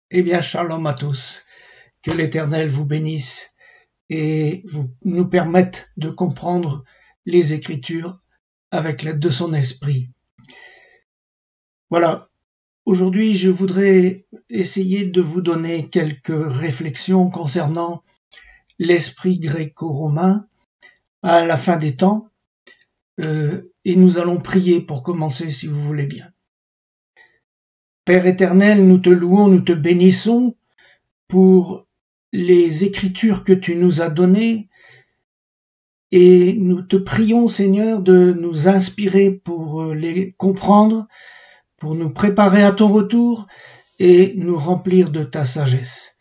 Eh bien, shalom à tous. Que l'Éternel vous bénisse et nous permette de comprendre les Écritures avec l'aide de son esprit. Voilà. Aujourd'hui, je voudrais essayer de vous donner quelques réflexions concernant l'esprit gréco-romain à la fin des temps. Et nous allons prier pour commencer, si vous voulez bien. Père éternel, nous te louons, nous te bénissons pour les Écritures que tu nous as données, et nous te prions, Seigneur, de nous inspirer pour les comprendre, pour nous préparer à ton retour et nous remplir de ta sagesse.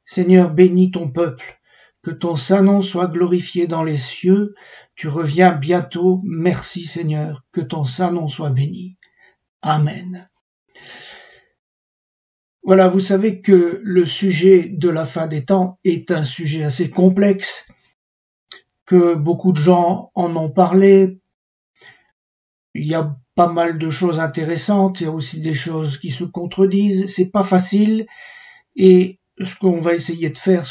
Seigneur, bénis ton peuple, que ton saint nom soit glorifié dans les cieux. Tu reviens bientôt. Merci, Seigneur, que ton saint nom soit béni. Amen. Voilà, vous savez que le sujet de la fin des temps est un sujet assez complexe, que beaucoup de gens en ont parlé. Il y a pas mal de choses intéressantes, il y a aussi des choses qui se contredisent, c'est pas facile, et ce qu'on va essayer de faire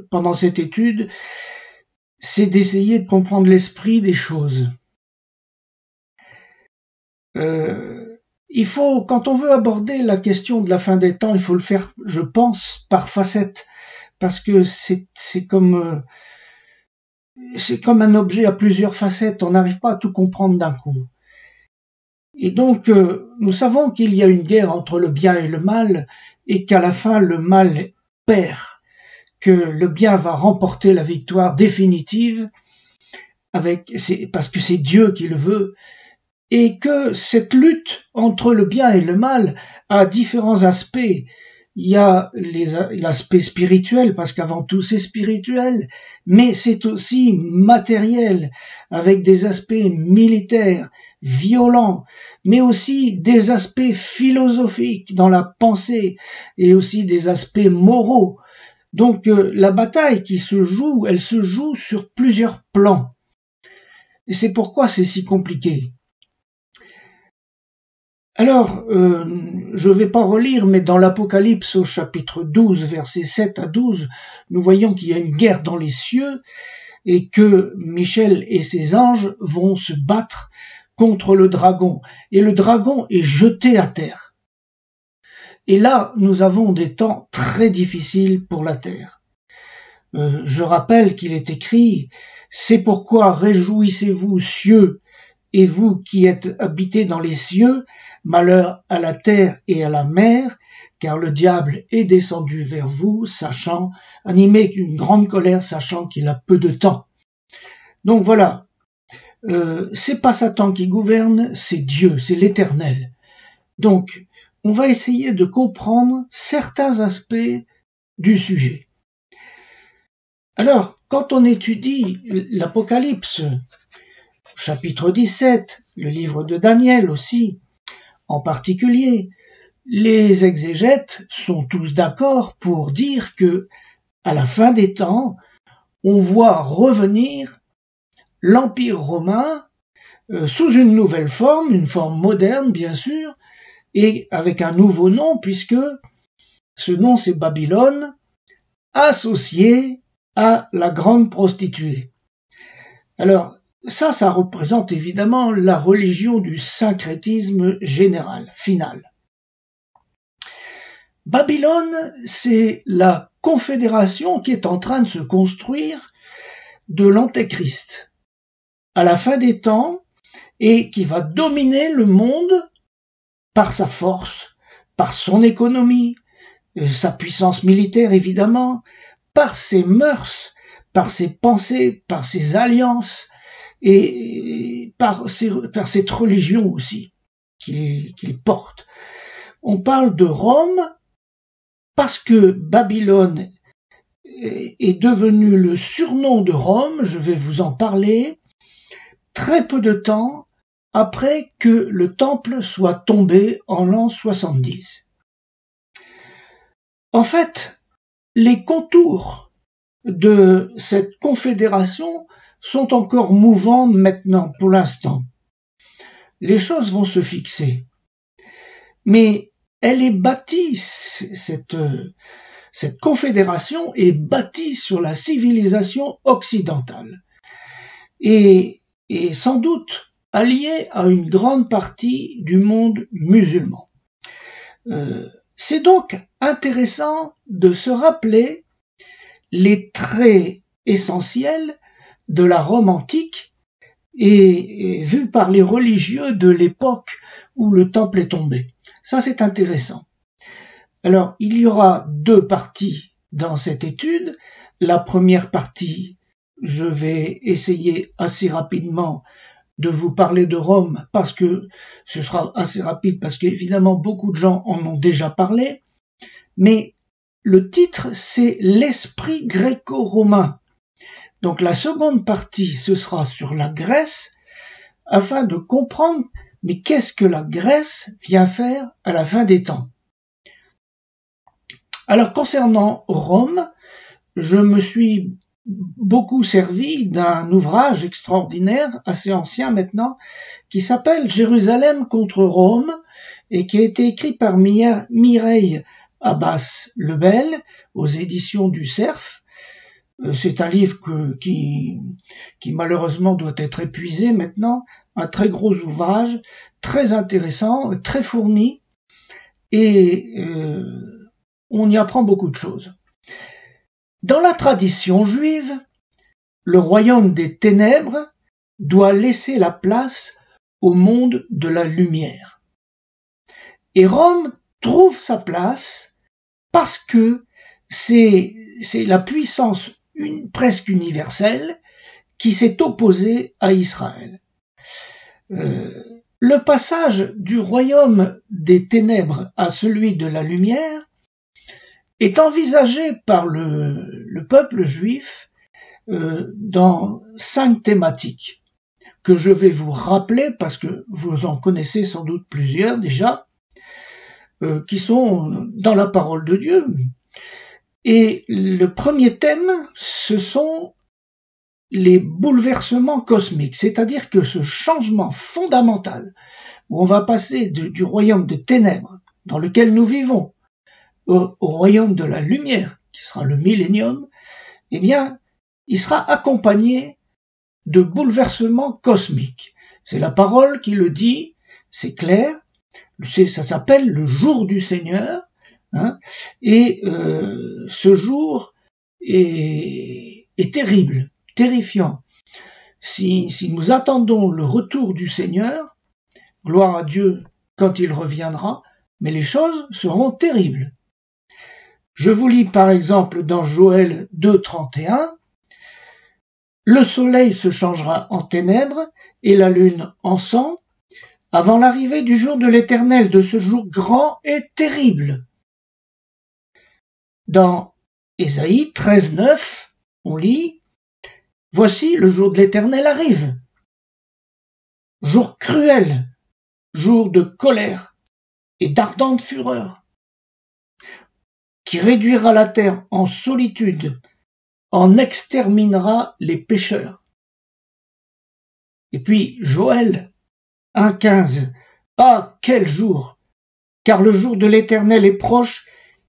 pendant cette étude, c'est d'essayer de comprendre l'esprit des choses. Il faut, quand on veut aborder la question de la fin des temps, il faut le faire, je pense, par facettes, parce que c'est comme un objet à plusieurs facettes, on n'arrive pas à tout comprendre d'un coup. Et donc, nous savons qu'il y a une guerre entre le bien et le mal, et qu'à la fin, le mal perd, que le bien va remporter la victoire définitive, parce que c'est Dieu qui le veut, et que cette lutte entre le bien et le mal a différents aspects. Il y a l'aspect spirituel, parce qu'avant tout c'est spirituel, mais c'est aussi matériel, avec des aspects militaires, violents, mais aussi des aspects philosophiques dans la pensée, et aussi des aspects moraux. Donc la bataille qui se joue, elle se joue sur plusieurs plans. Et c'est pourquoi c'est si compliqué. Alors, je ne vais pas relire, mais dans l'Apocalypse au chapitre 12, versets 7 à 12, nous voyons qu'il y a une guerre dans les cieux et que Michel et ses anges vont se battre contre le dragon. Et le dragon est jeté à terre. Et là, nous avons des temps très difficiles pour la terre. Je rappelle qu'il est écrit « C'est pourquoi réjouissez-vous, cieux, et vous qui êtes habités dans les cieux, malheur à la terre et à la mer, car le diable est descendu vers vous, animé d'une grande colère, sachant qu'il a peu de temps. » Donc voilà, c'est pas Satan qui gouverne, c'est Dieu, c'est l'Éternel. Donc, on va essayer de comprendre certains aspects du sujet. Alors, quand on étudie l'Apocalypse, chapitre 17, le livre de Daniel aussi, en particulier, les exégètes sont tous d'accord pour dire que, à la fin des temps, on voit revenir l'Empire romain sous une nouvelle forme, une forme moderne bien sûr, et avec un nouveau nom, puisque ce nom c'est Babylone, associé à la grande prostituée. Alors, ça représente évidemment la religion du syncrétisme général, final. Babylone, c'est la confédération qui est en train de se construire de l'Antéchrist à la fin des temps et qui va dominer le monde par sa force, par son économie, sa puissance militaire évidemment, par ses mœurs, par ses pensées, par ses alliances, et par cette religion aussi qu'il porte. On parle de Rome parce que Babylone est devenu le surnom de Rome, je vais vous en parler, très peu de temps après que le temple soit tombé en l'an 70. En fait, les contours de cette confédération sont encore mouvants maintenant pour l'instant. Les choses vont se fixer. Mais elle est bâtie, cette confédération est bâtie sur la civilisation occidentale et sans doute alliée à une grande partie du monde musulman. C'est donc intéressant de se rappeler les traits essentiels de la Rome antique et vus par les religieux de l'époque où le temple est tombé. Ça, c'est intéressant. Alors, il y aura deux parties dans cette étude. La première partie, je vais essayer assez rapidement de vous parler de Rome parce que ce sera assez rapide parce qu'évidemment beaucoup de gens en ont déjà parlé. Mais le titre, c'est l'esprit gréco-romain. Donc la seconde partie, ce sera sur la Grèce afin de comprendre mais qu'est-ce que la Grèce vient faire à la fin des temps. Alors concernant Rome, je me suis beaucoup servi d'un ouvrage extraordinaire, assez ancien maintenant, qui s'appelle Jérusalem contre Rome et qui a été écrit par Mireille Abbas-Lebel aux éditions du Cerf. C'est un livre qui malheureusement doit être épuisé maintenant, un très gros ouvrage, très intéressant, très fourni, et on y apprend beaucoup de choses. Dans la tradition juive, le royaume des ténèbres doit laisser la place au monde de la lumière. Et Rome trouve sa place parce que c'est la puissance presque universelle qui s'est opposée à Israël. Le passage du royaume des ténèbres à celui de la lumière est envisagé par le peuple juif dans 5 thématiques que je vais vous rappeler parce que vous en connaissez sans doute plusieurs déjà, qui sont dans la parole de Dieu. Et le premier thème, ce sont les bouleversements cosmiques, c'est-à-dire que ce changement fondamental où on va passer du royaume de ténèbres dans lequel nous vivons au royaume de la lumière, qui sera le millénium, eh bien, il sera accompagné de bouleversements cosmiques. C'est la parole qui le dit, c'est clair, ça s'appelle le jour du Seigneur, hein, et ce jour est terrible, terrifiant. Si nous attendons le retour du Seigneur, gloire à Dieu quand il reviendra, mais les choses seront terribles. Je vous lis par exemple dans Joël 2:31, « Le soleil se changera en ténèbres et la lune en sang, avant l'arrivée du jour de l'Éternel, de ce jour grand et terrible. » Dans Ésaïe 13:9, on lit « Voici le jour de l'Éternel arrive, jour cruel, jour de colère et d'ardente fureur, qui réduira la terre en solitude, en exterminera les pécheurs. » Et puis Joël 1:15, « Ah, quel jour! Car le jour de l'Éternel est proche,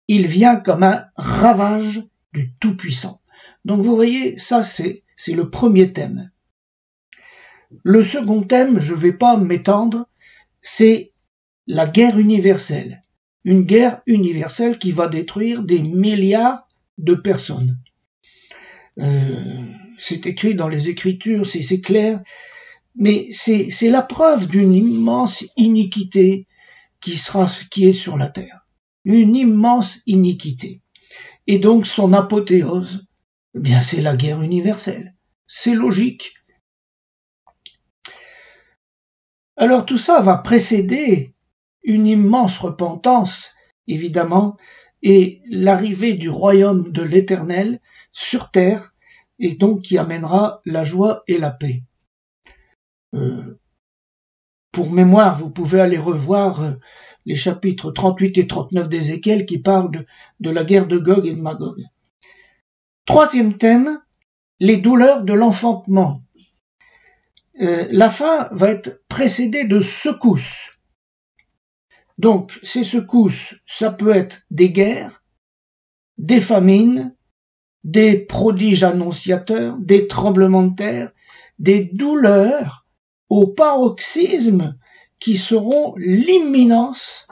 il vient comme un ravage du Tout-Puissant. » Donc vous voyez, ça c'est le premier thème. Le second thème, je ne vais pas m'étendre, c'est la guerre universelle. Une guerre universelle qui va détruire des milliards de personnes. C'est écrit dans les Écritures, c'est clair, mais c'est la preuve d'une immense iniquité qui est sur la terre. Une immense iniquité. Et donc son apothéose, eh bien c'est la guerre universelle. C'est logique. Alors tout ça va précéder une immense repentance, évidemment, et l'arrivée du royaume de l'Éternel sur terre, et donc qui amènera la joie et la paix. Pour mémoire, vous pouvez aller revoir les chapitres 38 et 39 d'Ézéchiel qui parlent de la guerre de Gog et de Magog. Troisième thème, les douleurs de l'enfantement. La fin va être précédée de secousses. Donc, ces secousses, ça peut être des guerres, des famines, des prodiges annonciateurs, des tremblements de terre, des douleurs au paroxysme qui seront l'imminence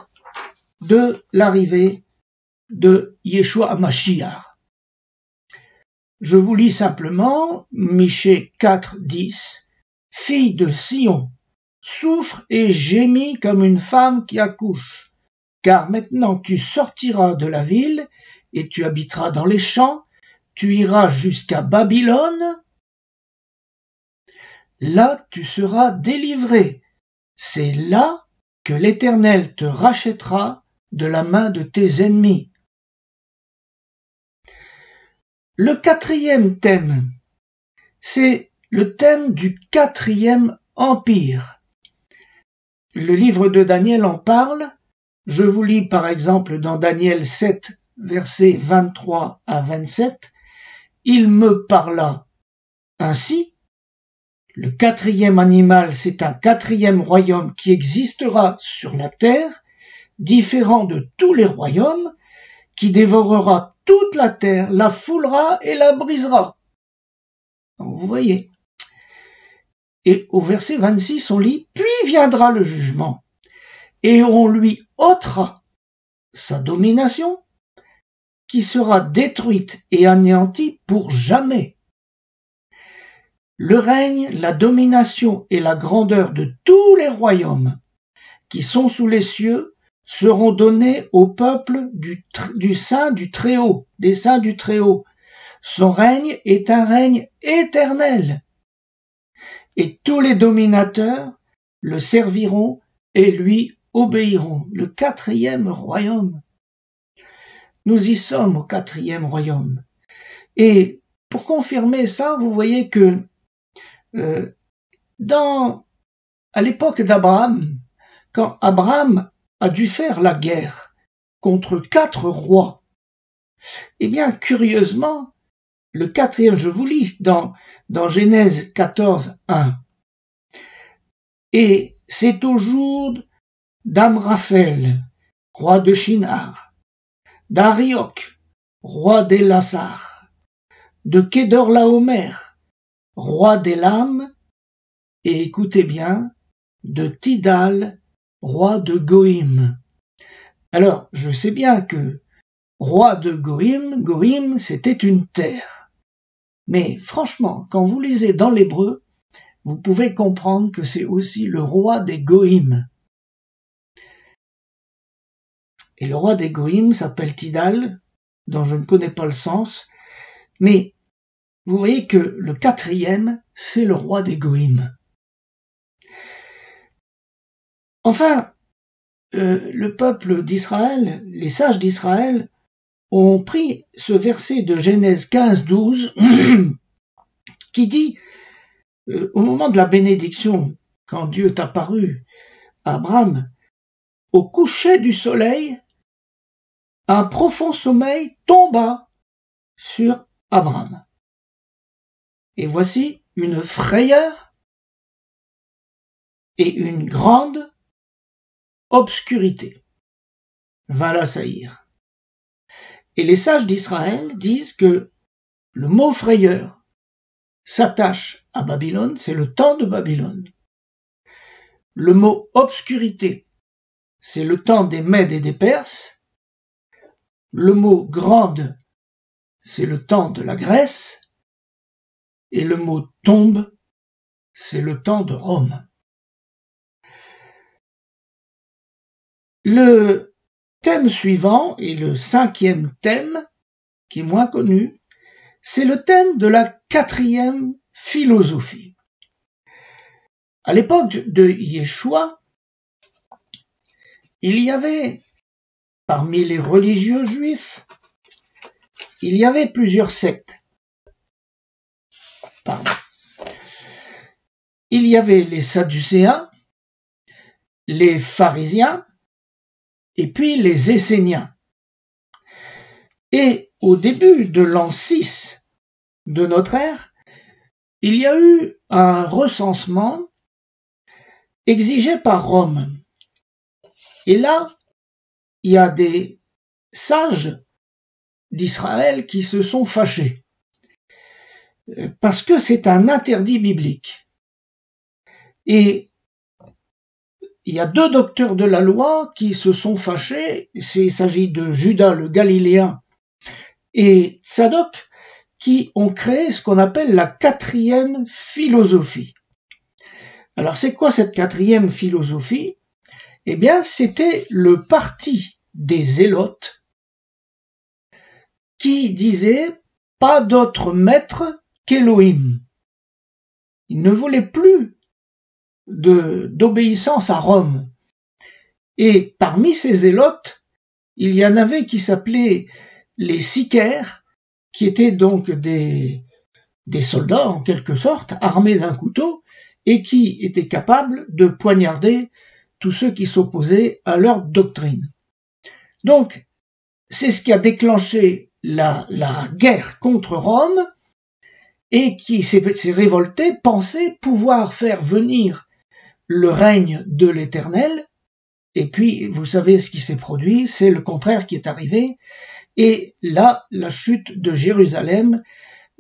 de l'arrivée de Yeshua HaMashiach. Je vous lis simplement Michée 4:10. Fille de Sion, souffre et gémit comme une femme qui accouche, car maintenant tu sortiras de la ville et tu habiteras dans les champs, tu iras jusqu'à Babylone, là tu seras délivré. C'est là que l'Éternel te rachètera de la main de tes ennemis. Le quatrième thème, c'est le thème du quatrième empire. Le livre de Daniel en parle. Je vous lis par exemple dans Daniel 7, versets 23 à 27. Il me parla ainsi. Le quatrième animal, c'est un quatrième royaume qui existera sur la terre, différent de tous les royaumes, qui dévorera toute la terre, la foulera et la brisera. Donc, vous voyez. Et au verset 26, on lit « Puis viendra le jugement, et on lui ôtera sa domination, qui sera détruite et anéantie pour jamais. Le règne, la domination et la grandeur de tous les royaumes qui sont sous les cieux seront donnés au peuple du Saint du Très-Haut, des saints du Très-Haut. Son règne est un règne éternel. Et tous les dominateurs le serviront et lui obéiront. Le quatrième royaume. Nous y sommes au quatrième royaume. Et pour confirmer ça, vous voyez que à l'époque d'Abraham, quand Abraham a dû faire la guerre contre 4 rois, eh bien, curieusement, le quatrième, je vous lis dans Genèse 14, 1. Et c'est au jour d'Amraphel, roi de Shinar, d'Arioch, roi d'Élasar, de Kédorlaomer, roi d'Élam, et écoutez bien, de Tidal, roi de Goïm. Alors, je sais bien que roi de Goïm, c'était une terre. Mais franchement, quand vous lisez dans l'hébreu, vous pouvez comprendre que c'est aussi le roi des Goïm. Et le roi des Goïm s'appelle Tidal, dont je ne connais pas le sens, mais vous voyez que le quatrième, c'est le roi des Goïm. Enfin, le peuple d'Israël, les sages d'Israël, ont pris ce verset de Genèse 15, 12, qui dit, au moment de la bénédiction, quand Dieu est apparu à Abraham, au coucher du soleil, un profond sommeil tomba sur Abraham. Et voici une frayeur et une grande obscurité vint l'assaillir. Et les sages d'Israël disent que le mot frayeur s'attache à Babylone, c'est le temps de Babylone. Le mot obscurité, c'est le temps des Mèdes et des Perses. Le mot grande, c'est le temps de la Grèce. Et le mot tombe, c'est le temps de Rome. Le thème suivant, et le 5e thème, qui est moins connu, c'est le thème de la 4e philosophie. À l'époque de Yeshua, il y avait, parmi les religieux juifs, il y avait plusieurs sectes. Il y avait les Sadducéens, les pharisiens, et puis les Esséniens. Et au début de l'an 6 de notre ère, il y a eu un recensement exigé par Rome. Et là, il y a des sages d'Israël qui se sont fâchés parce que c'est un interdit biblique. Et il y a 2 docteurs de la loi qui se sont fâchés. Il s'agit de Judas le Galiléen et Tsadok, qui ont créé ce qu'on appelle la 4e philosophie. Alors c'est quoi cette 4e philosophie? Eh bien c'était le parti des zélotes qui disait pas d'autre maître qu'Élohim. Ils ne voulaient plus d'obéissance à Rome. Et parmi ces zélotes, il y en avait qui s'appelaient les sicaires, qui étaient donc des soldats en quelque sorte, armés d'un couteau, et qui étaient capables de poignarder tous ceux qui s'opposaient à leur doctrine. Donc, c'est ce qui a déclenché la guerre contre Rome, et qui s'est révolté, pensait pouvoir faire venir le règne de l'Éternel, et puis vous savez ce qui s'est produit, c'est le contraire qui est arrivé, et là, la chute de Jérusalem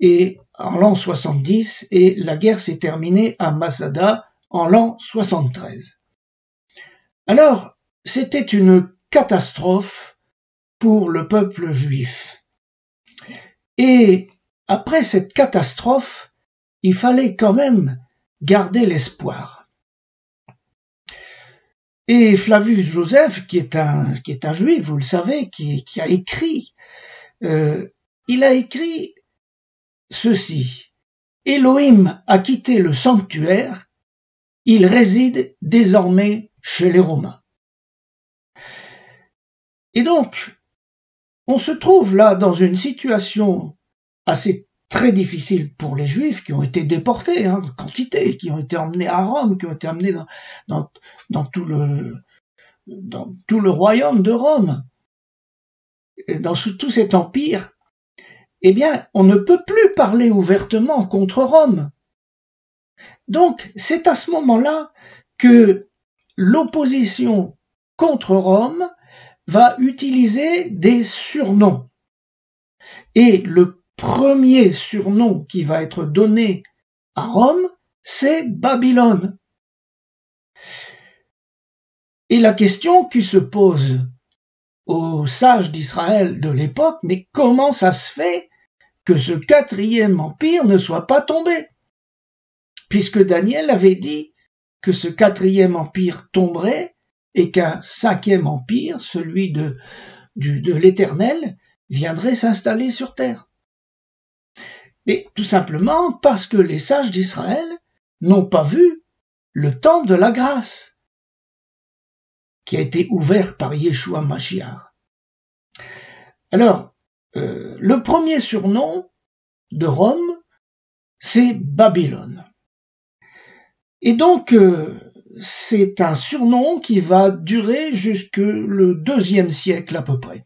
est en l'an 70, et la guerre s'est terminée à Masada en l'an 73. Alors, c'était une catastrophe pour le peuple juif. Et après cette catastrophe, il fallait quand même garder l'espoir. Et Flavius Joseph, qui est un juif, vous le savez, qui a écrit, il a écrit ceci: Elohim a quitté le sanctuaire, il réside désormais chez les Romains. Et donc, on se trouve là dans une situation assez très difficile pour les Juifs qui ont été déportés, de quantité, qui ont été emmenés à Rome, qui ont été emmenés dans tout le royaume de Rome, dans tout cet empire. Eh bien, on ne peut plus parler ouvertement contre Rome. Donc, c'est à ce moment-là que l'opposition contre Rome va utiliser des surnoms. Et le premier surnom qui va être donné à Rome, c'est Babylone. Et la question qui se pose aux sages d'Israël de l'époque, mais comment ça se fait que ce 4e empire ne soit pas tombé? Puisque Daniel avait dit que ce 4e empire tomberait et qu'un 5e empire, celui de l'Éternel, viendrait s'installer sur terre. Et tout simplement parce que les sages d'Israël n'ont pas vu le temps de la grâce qui a été ouvert par Yeshua Mashiach. Alors, le premier surnom de Rome, c'est Babylone. Et donc, c'est un surnom qui va durer jusque le 2e siècle à peu près.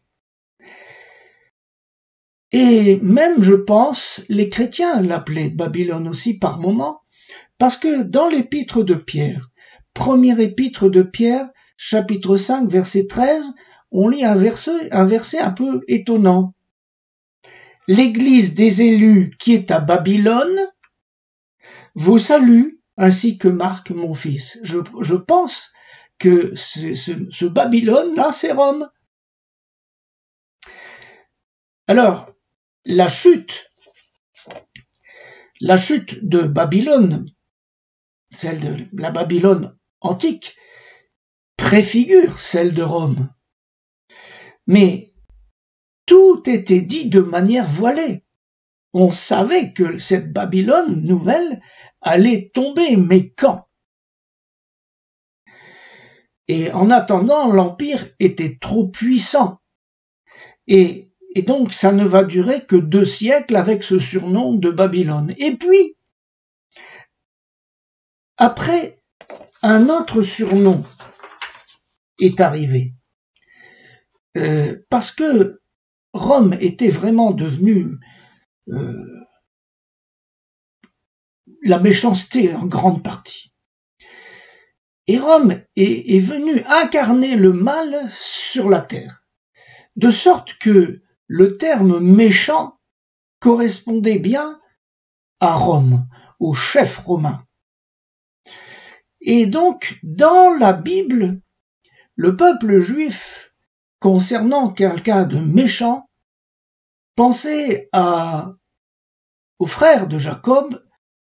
Et même, je pense, les chrétiens l'appelaient Babylone aussi par moment, parce que dans l'épître de Pierre, première épître de Pierre, chapitre 5, verset 13, on lit un verset un peu étonnant. L'église des élus qui est à Babylone vous salue, ainsi que Marc, mon fils. Je pense que ce Babylone-là, c'est Rome. Alors, la chute de Babylone, celle de la Babylone antique, préfigure celle de Rome. Mais tout était dit de manière voilée. On savait que cette Babylone nouvelle allait tomber, mais quand? Et en attendant, l'Empire était trop puissant. Et donc, ça ne va durer que 2 siècles avec ce surnom de Babylone. Et puis, après, un autre surnom est arrivé. Parce que Rome était vraiment devenue la méchanceté en grande partie. Et Rome est venu incarner le mal sur la terre, de sorte que le terme méchant correspondait bien à Rome, au chef romain. Et donc, dans la Bible, le peuple juif, concernant quelqu'un de méchant, pensait au frère de Jacob,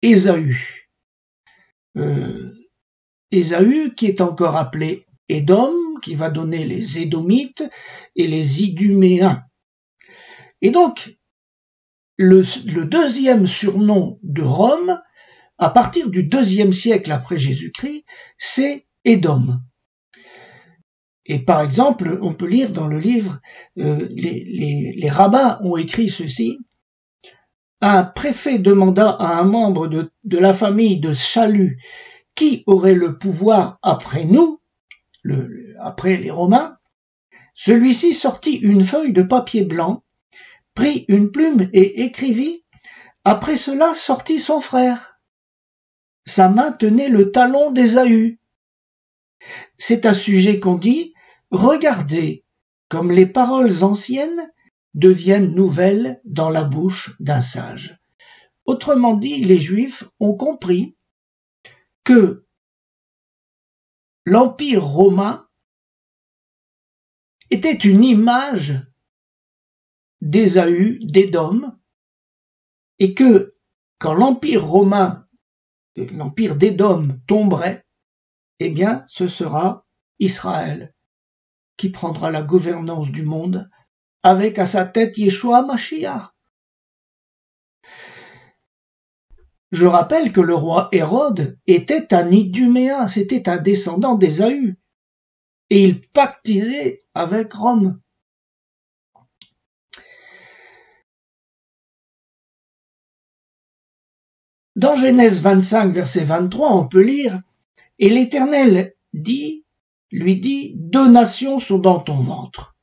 Ésaü. Ésaü qui est encore appelé Édom, qui va donner les Édomites et les Iduméens. Et donc, le deuxième surnom de Rome, à partir du IIe siècle après Jésus-Christ, c'est Édom. Et par exemple, on peut lire dans le livre, les rabbins ont écrit ceci: un préfet demanda à un membre de la famille de Saül qui aurait le pouvoir après nous, après les Romains. Celui-ci sortit une feuille de papier blanc, prit une plume et écrivit. Après cela sortit son frère. Sa main tenait le talon d'Ésaü. C'est à ce sujet qu'on dit: regardez comme les paroles anciennes deviennent nouvelles dans la bouche d'un sage. Autrement dit, les Juifs ont compris que l'Empire romain était une image d'Ésaü, d'Édom, et que quand l'Empire romain, l'Empire d'Édom tomberait, eh bien, ce sera Israël qui prendra la gouvernance du monde avec à sa tête Yeshua Mashiach. Je rappelle que le roi Hérode était un Iduméen, c'était un descendant d'Ésaü, et il pactisait avec Rome. Dans Genèse 25, verset 23, on peut lire: et l'Éternel lui dit, 2 nations sont dans ton ventre,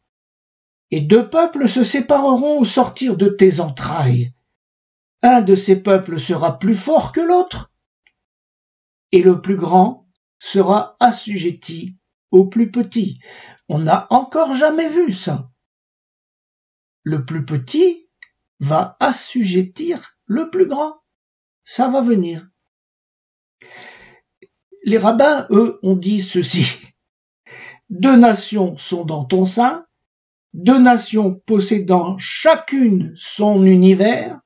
et 2 peuples se sépareront au sortir de tes entrailles. Un de ces peuples sera plus fort que l'autre, et le plus grand sera assujetti au plus petit. On n'a encore jamais vu ça. Le plus petit va assujettir le plus grand. Ça va venir. Les rabbins, eux, ont dit ceci: 2 nations sont dans ton sein, 2 nations possédant chacune son univers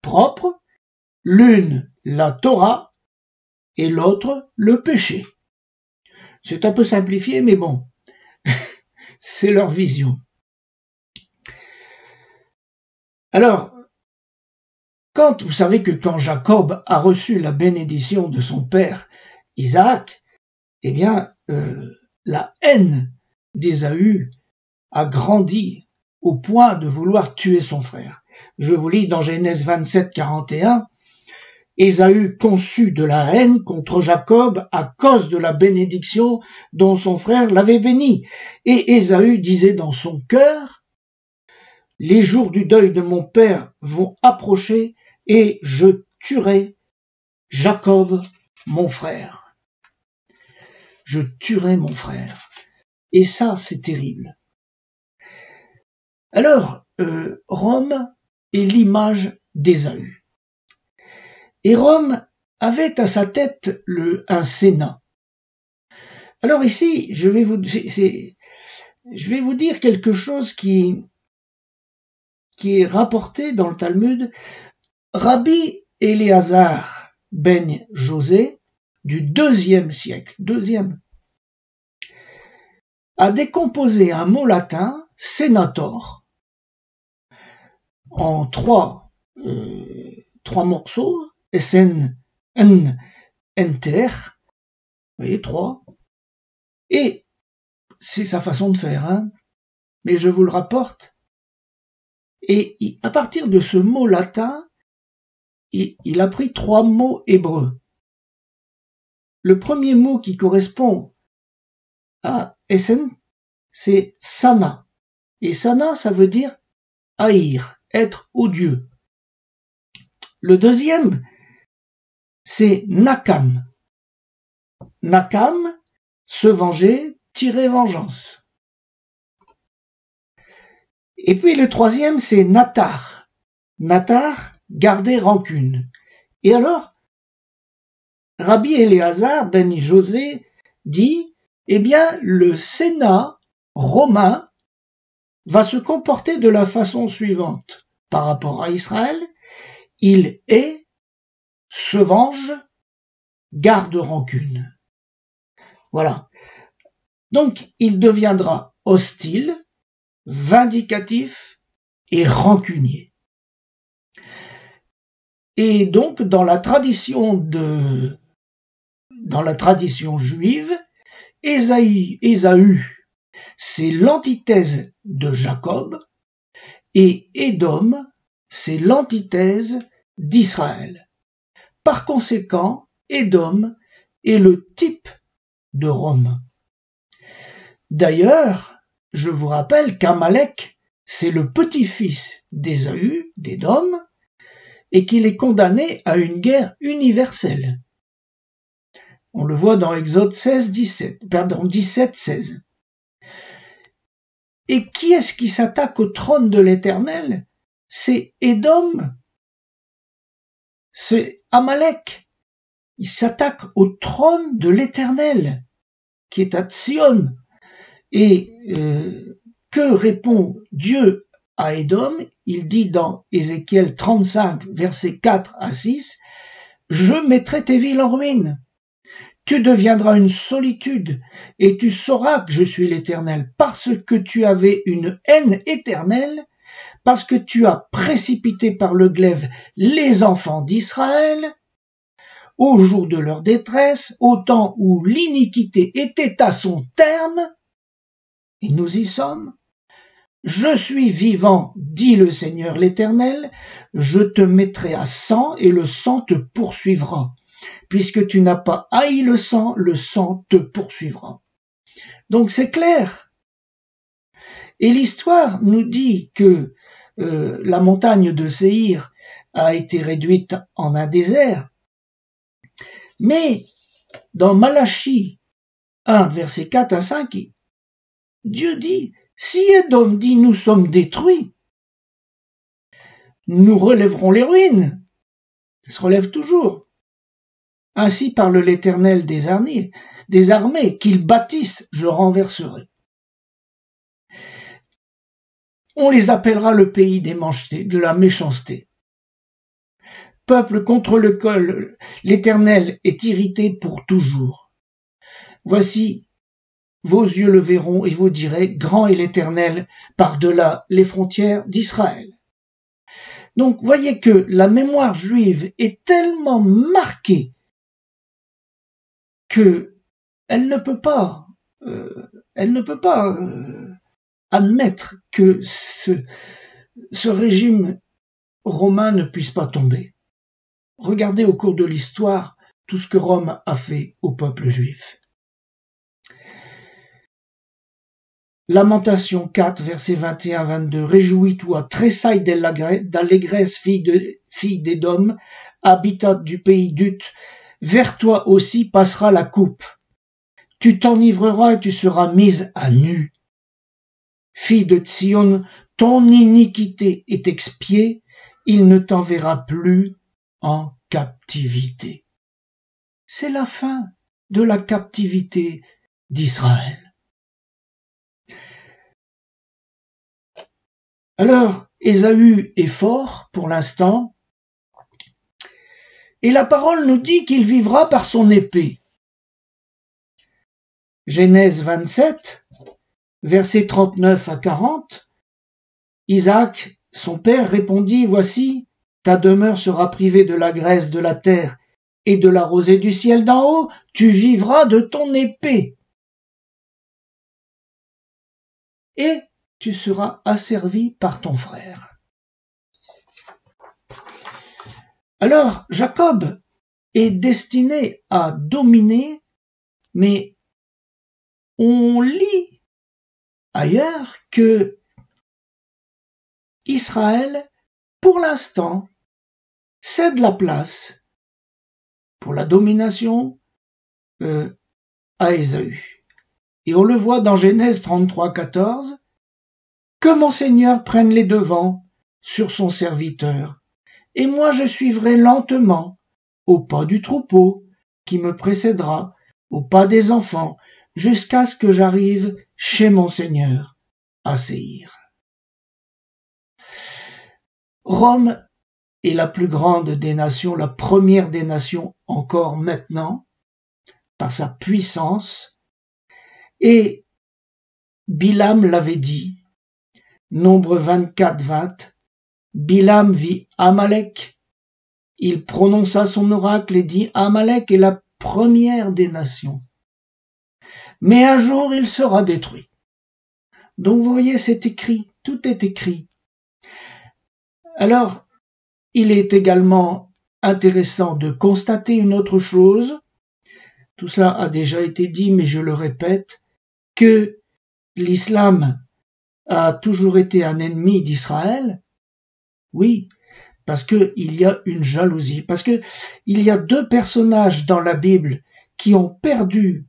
propre, l'une la Torah et l'autre le péché. C'est un peu simplifié, mais bon, c'est leur vision. Alors, vous savez que quand Jacob a reçu la bénédiction de son père Isaac, eh bien, la haine d'Ésaü a grandi au point de vouloir tuer son frère. Je vous lis dans Genèse 27, 41, Ésaü conçut de la haine contre Jacob à cause de la bénédiction dont son frère l'avait béni. Et Ésaü disait dans son cœur: les jours du deuil de mon père vont approcher et je tuerai Jacob, mon frère. Je tuerai mon frère. Et ça, c'est terrible. Alors, Rome est l'image d'Ésaü. Et Rome avait à sa tête un sénat. Alors ici, je vais vous dire quelque chose qui est rapporté dans le Talmud. Rabbi Éléazar ben José, du IIe siècle, a décomposé un mot latin, sénator, en trois morceaux, SN, N, NTR, vous voyez, 3, et c'est sa façon de faire, hein, mais je vous le rapporte. Et à partir de ce mot latin, il a pris 3 mots hébreux. Le premier mot qui correspond à SN, c'est sana. Et sana, ça veut dire haïr, être odieux. Le deuxième, c'est nakam. nakam, se venger, tirer vengeance. Et puis le troisième, c'est natar. Natar, garder rancune. Et alors, Rabbi Éléazar ben José dit, eh bien, le Sénat romain va se comporter de la façon suivante par rapport à Israël. Il hait, se venge, garde rancune. Voilà. Donc, il deviendra hostile, vindicatif et rancunier. Et donc, dans la tradition juive, Ésaü, c'est l'antithèse de Jacob, et Édom, c'est l'antithèse d'Israël. Par conséquent, Édom est le type de Rome. D'ailleurs, je vous rappelle qu'Amalek, c'est le petit-fils d'Ésaü, d'Édom, et qu'il est condamné à une guerre universelle. On le voit dans Exode 17, 16. Et qui est-ce qui s'attaque au trône de l'Éternel? C'est Édom. C'est Amalek. Il s'attaque au trône de l'Éternel, qui est à Sion. Et que répond Dieu à Édom? Il dit dans Ézéchiel 35, versets 4 à 6, « Je mettrai tes villes en ruine. Tu deviendras une solitude, et tu sauras que je suis l'Éternel, parce que tu avais une haine éternelle, parce que tu as précipité par le glaive les enfants d'Israël, au jour de leur détresse, au temps où l'iniquité était à son terme, et nous y sommes. Je suis vivant, dit le Seigneur l'Éternel, je te mettrai à sang et le sang te poursuivra. Puisque tu n'as pas haï le sang te poursuivra. Donc c'est clair. Et l'histoire nous dit que la montagne de Séhir a été réduite en un désert. Mais dans Malachie 1, versets 4 à 5, Dieu dit, si Édom dit nous sommes détruits, nous relèverons les ruines. Elles se relèvent toujours. Ainsi parle l'Éternel des armées, qu'ils bâtissent, je renverserai. On les appellera le pays de la méchanceté. Peuple contre lequel l'Éternel est irrité pour toujours. Voici, vos yeux le verront et vous direz, grand est l'Éternel par-delà les frontières d'Israël. Donc, voyez que la mémoire juive est tellement marquée que elle ne peut pas admettre que ce régime romain ne puisse pas tomber. Regardez au cours de l'histoire tout ce que Rome a fait au peuple juif. Lamentation 4, versets 21-22. Réjouis-toi, tressaille d'allégresse, fille d'Édom, habitat du pays d'Ut. Vers toi aussi passera la coupe. Tu t'enivreras et tu seras mise à nu. Fille de Sion, ton iniquité est expiée, il ne t'enverra plus en captivité. C'est la fin de la captivité d'Israël. Alors, Ésaü est fort pour l'instant, et la parole nous dit qu'il vivra par son épée. Genèse 27, versets 39 à 40, Isaac, son père, répondit, « Voici, ta demeure sera privée de la graisse de la terre et de la rosée du ciel d'en haut, tu vivras de ton épée. Et tu seras asservi par ton frère. » Alors, Jacob est destiné à dominer, mais on lit ailleurs que Israël, pour l'instant, cède la place pour la domination à Ésaü. Et on le voit dans Genèse 33, 14, que mon Seigneur prenne les devants sur son serviteur, et moi je suivrai lentement au pas du troupeau qui me précédera, au pas des enfants, jusqu'à ce que j'arrive chez mon Seigneur, à Séhir. Rome est la plus grande des nations, la première des nations encore maintenant, par sa puissance, et Bilam l'avait dit, Nombre 24, 20, Bilam vit Amalek, il prononça son oracle et dit Amalek est la première des nations. Mais un jour il sera détruit. Donc vous voyez, c'est écrit, tout est écrit. Alors, il est également intéressant de constater une autre chose, tout cela a déjà été dit, mais je le répète, que l'islam a toujours été un ennemi d'Israël. Oui, parce qu'il y a une jalousie, parce que il y a deux personnages dans la Bible qui ont perdu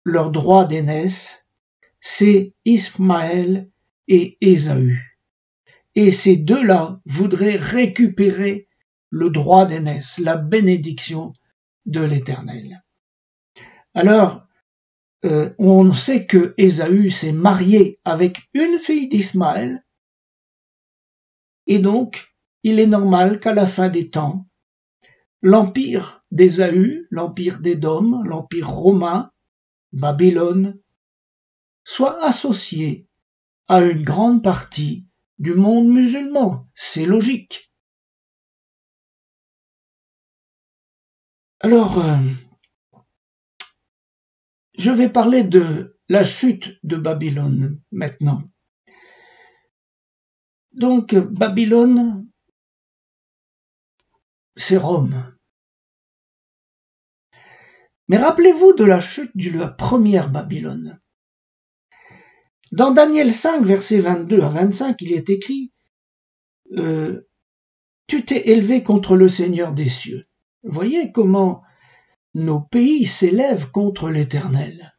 leur droit d'aînesse, c'est Ismaël et Ésaü. Et ces deux-là voudraient récupérer le droit d'aînesse, la bénédiction de l'Éternel. Alors, on sait que Ésaü s'est marié avec une fille d'Ismaël, et donc il est normal qu'à la fin des temps, l'empire d'Ésaü, l'empire d'Édom, l'empire romain, Babylone, soit associé à une grande partie du monde musulman. C'est logique. Alors, je vais parler de la chute de Babylone maintenant. Donc, Babylone, c'est Rome. Mais rappelez-vous de la chute de la première Babylone. Dans Daniel 5, versets 22 à 25, il est écrit tu t'es élevé contre le Seigneur des cieux. Voyez comment nos pays s'élèvent contre l'Éternel.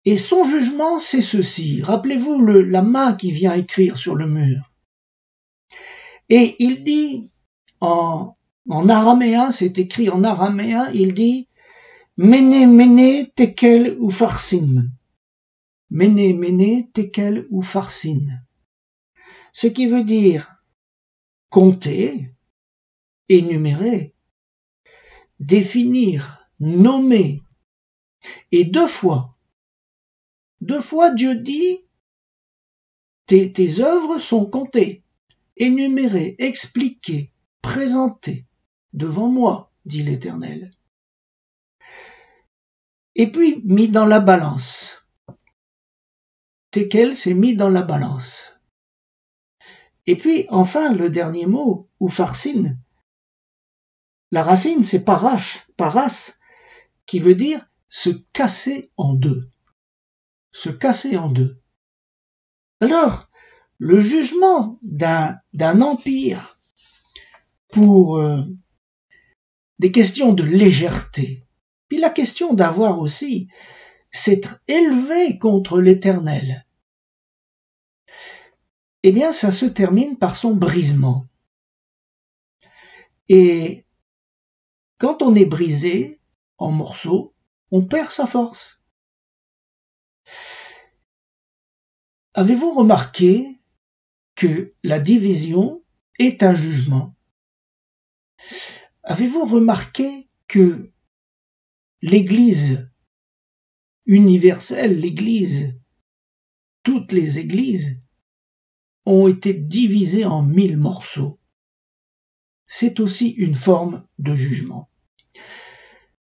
Et son jugement, c'est ceci. Rappelez-vous la main qui vient écrire sur le mur. Et il dit, en araméen, c'est écrit en araméen, il dit Mene, mene, tekel ou farsin. Mene, mene, tekel ou farsin. Ce qui veut dire compter, énumérer, définir, nommer. Et deux fois Dieu dit tes œuvres sont comptées, énumérées, expliquées, présentées devant moi, dit l'Éternel. Et puis mis dans la balance. Tekel, c'est mis dans la balance. Et puis, enfin, le dernier mot, ou farcine. La racine, c'est paras, qui veut dire se casser en deux. Se casser en deux. Alors, le jugement d'un empire pour des questions de légèreté, puis la question d'avoir aussi s'être élevé contre l'Éternel, eh bien, ça se termine par son brisement. Et quand on est brisé en morceaux, on perd sa force. Avez-vous remarqué que la division est un jugement? Avez-vous remarqué que l'Église universelle, l'Église, toutes les églises, ont été divisées en 1000 morceaux? C'est aussi une forme de jugement.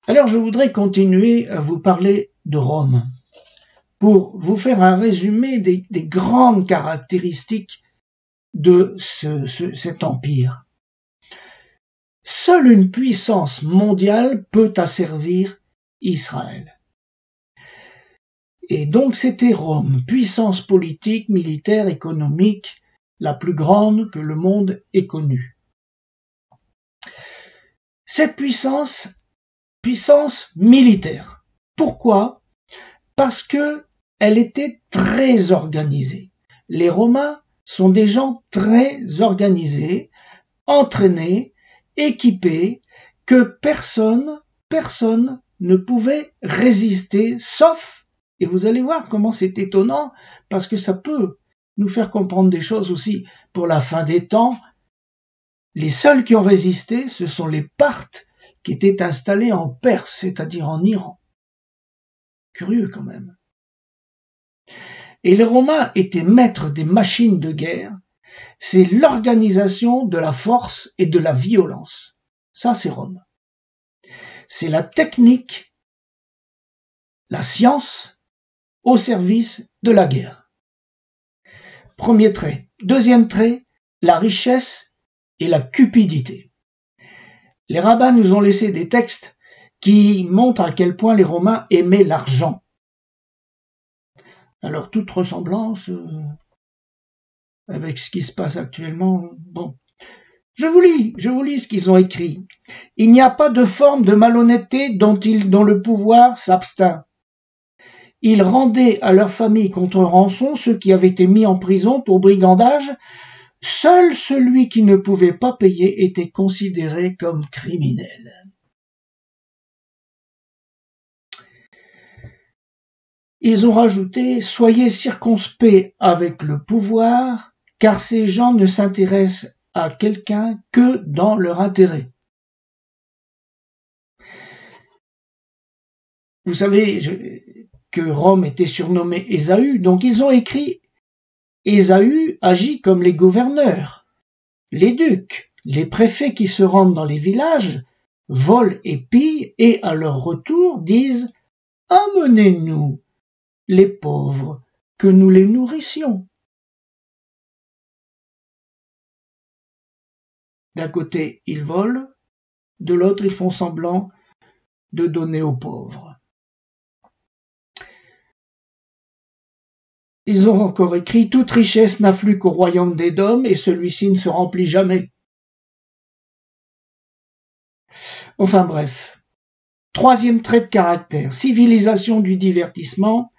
Alors je voudrais continuer à vous parler de Rome pour vous faire un résumé des grandes caractéristiques de cet empire. Seule une puissance mondiale peut asservir Israël. Et donc c'était Rome, puissance politique, militaire, économique, la plus grande que le monde ait connue. Cette puissance puissance militaire. Pourquoi? Parce que elle était très organisée. Les Romains sont des gens très organisés, entraînés, équipés, que personne ne pouvait résister, sauf, et vous allez voir comment c'est étonnant, parce que ça peut nous faire comprendre des choses aussi pour la fin des temps. Les seuls qui ont résisté, ce sont les Parthes qui étaient installés en Perse, c'est-à-dire en Iran. Curieux quand même. Et les Romains étaient maîtres des machines de guerre. C'est l'organisation de la force et de la violence. Ça, c'est Rome. C'est la technique, la science au service de la guerre. Premier trait. Deuxième trait, la richesse et la cupidité. Les rabbins nous ont laissé des textes qui montrent à quel point les Romains aimaient l'argent. Alors, toute ressemblance avec ce qui se passe actuellement, bon. Je vous lis ce qu'ils ont écrit. Il n'y a pas de forme de malhonnêteté dont le pouvoir s'abstint. Ils rendaient à leur famille contre rançon ceux qui avaient été mis en prison pour brigandage. Seul celui qui ne pouvait pas payer était considéré comme criminel. Ils ont rajouté « Soyez circonspects avec le pouvoir, car ces gens ne s'intéressent à quelqu'un que dans leur intérêt. » Vous savez que Rome était surnommée Ésaü, donc ils ont écrit « Ésaü agit comme les gouverneurs, les ducs, les préfets qui se rendent dans les villages, volent et pillent et à leur retour disent « Amenez-nous les pauvres, que nous les nourrissions. » D'un côté, ils volent, de l'autre, ils font semblant de donner aux pauvres. Ils ont encore écrit « Toute richesse n'afflue qu'au royaume d'Édom, et celui-ci ne se remplit jamais. » Enfin bref. Troisième trait de caractère, civilisation du divertissement.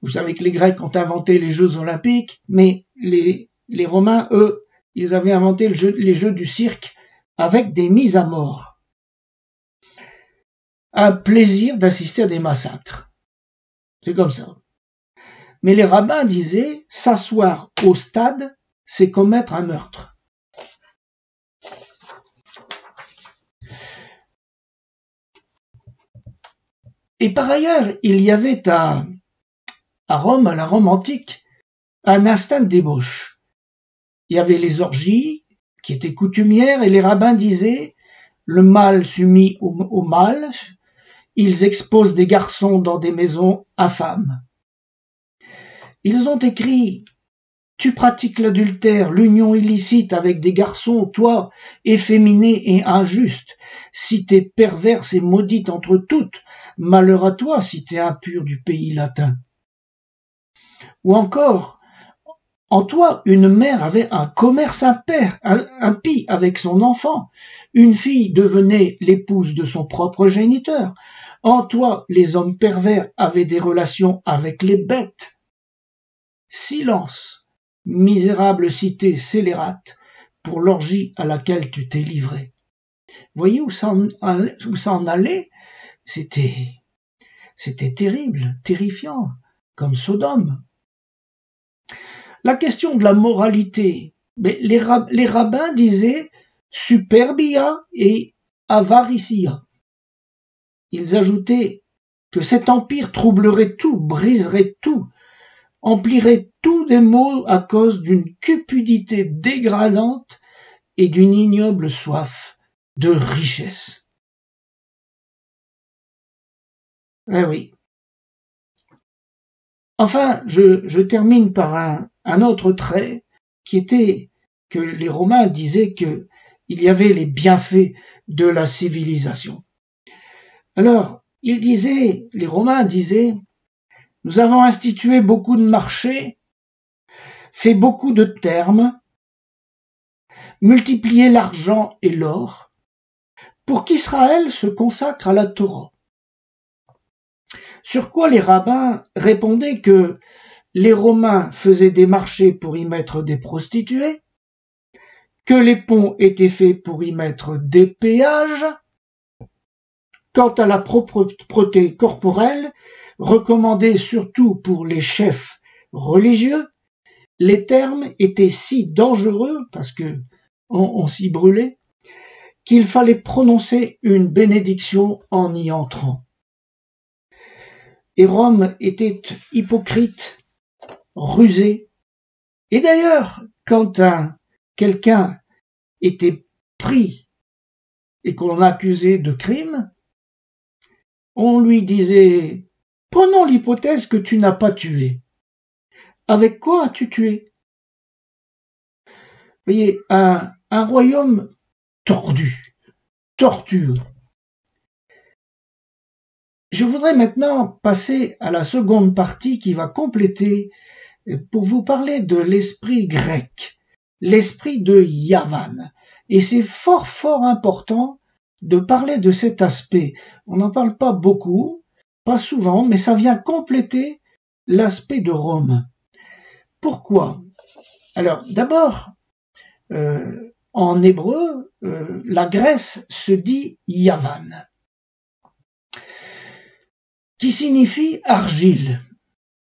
Vous savez que les Grecs ont inventé les Jeux olympiques, mais les Romains, eux, ils avaient inventé les jeux du cirque avec des mises à mort. Un plaisir d'assister à des massacres. C'est comme ça. Mais les rabbins disaient, s'asseoir au stade, c'est commettre un meurtre. Et par ailleurs, il y avait à Rome, à la Rome antique, un instinct de débauche. Il y avait les orgies, qui étaient coutumières, et les rabbins disaient, le mal s'unit au mal, ils exposent des garçons dans des maisons infâmes. Ils ont écrit, tu pratiques l'adultère, l'union illicite avec des garçons, toi, efféminé et injuste, si t'es perverse et maudite entre toutes, malheur à toi si t'es impur du pays latin. Ou encore, en toi, une mère avait un commerce impie avec son enfant. Une fille devenait l'épouse de son propre géniteur. En toi, les hommes pervers avaient des relations avec les bêtes. Silence, misérable cité scélérate, pour l'orgie à laquelle tu t'es livré. Voyez où ça en allait? C'était terrible, terrifiant, comme Sodome. La question de la moralité, mais les rabbins disaient superbia et avaricia. Ils ajoutaient que cet empire troublerait tout, briserait tout, emplirait tout des maux à cause d'une cupidité dégradante et d'une ignoble soif de richesse. Eh oui. Enfin, je termine par un autre trait qui était que les Romains disaient qu'il y avait les bienfaits de la civilisation. Alors, les Romains disaient, nous avons institué beaucoup de marchés, fait beaucoup de termes, multiplié l'argent et l'or, pour qu'Israël se consacre à la Torah. Sur quoi les rabbins répondaient que les Romains faisaient des marchés pour y mettre des prostituées, que les ponts étaient faits pour y mettre des péages. Quant à la propreté corporelle, recommandée surtout pour les chefs religieux, les termes étaient si dangereux, parce que on s'y brûlait, qu'il fallait prononcer une bénédiction en y entrant. Et Rome était hypocrite, rusé. Et d'ailleurs, quand quelqu'un était pris et qu'on accusait de crime, on lui disait « Prenons l'hypothèse que tu n'as pas tué. Avec quoi as-tu tué ?» Vous voyez, un royaume tordu, tortueux. Je voudrais maintenant passer à la seconde partie qui va compléter pour vous parler de l'esprit grec, l'esprit de Yavan. Et c'est fort important de parler de cet aspect. On n'en parle pas beaucoup, pas souvent, mais ça vient compléter l'aspect de Rome. Pourquoi? Alors, d'abord, en hébreu, la Grèce se dit Yavan, qui signifie argile,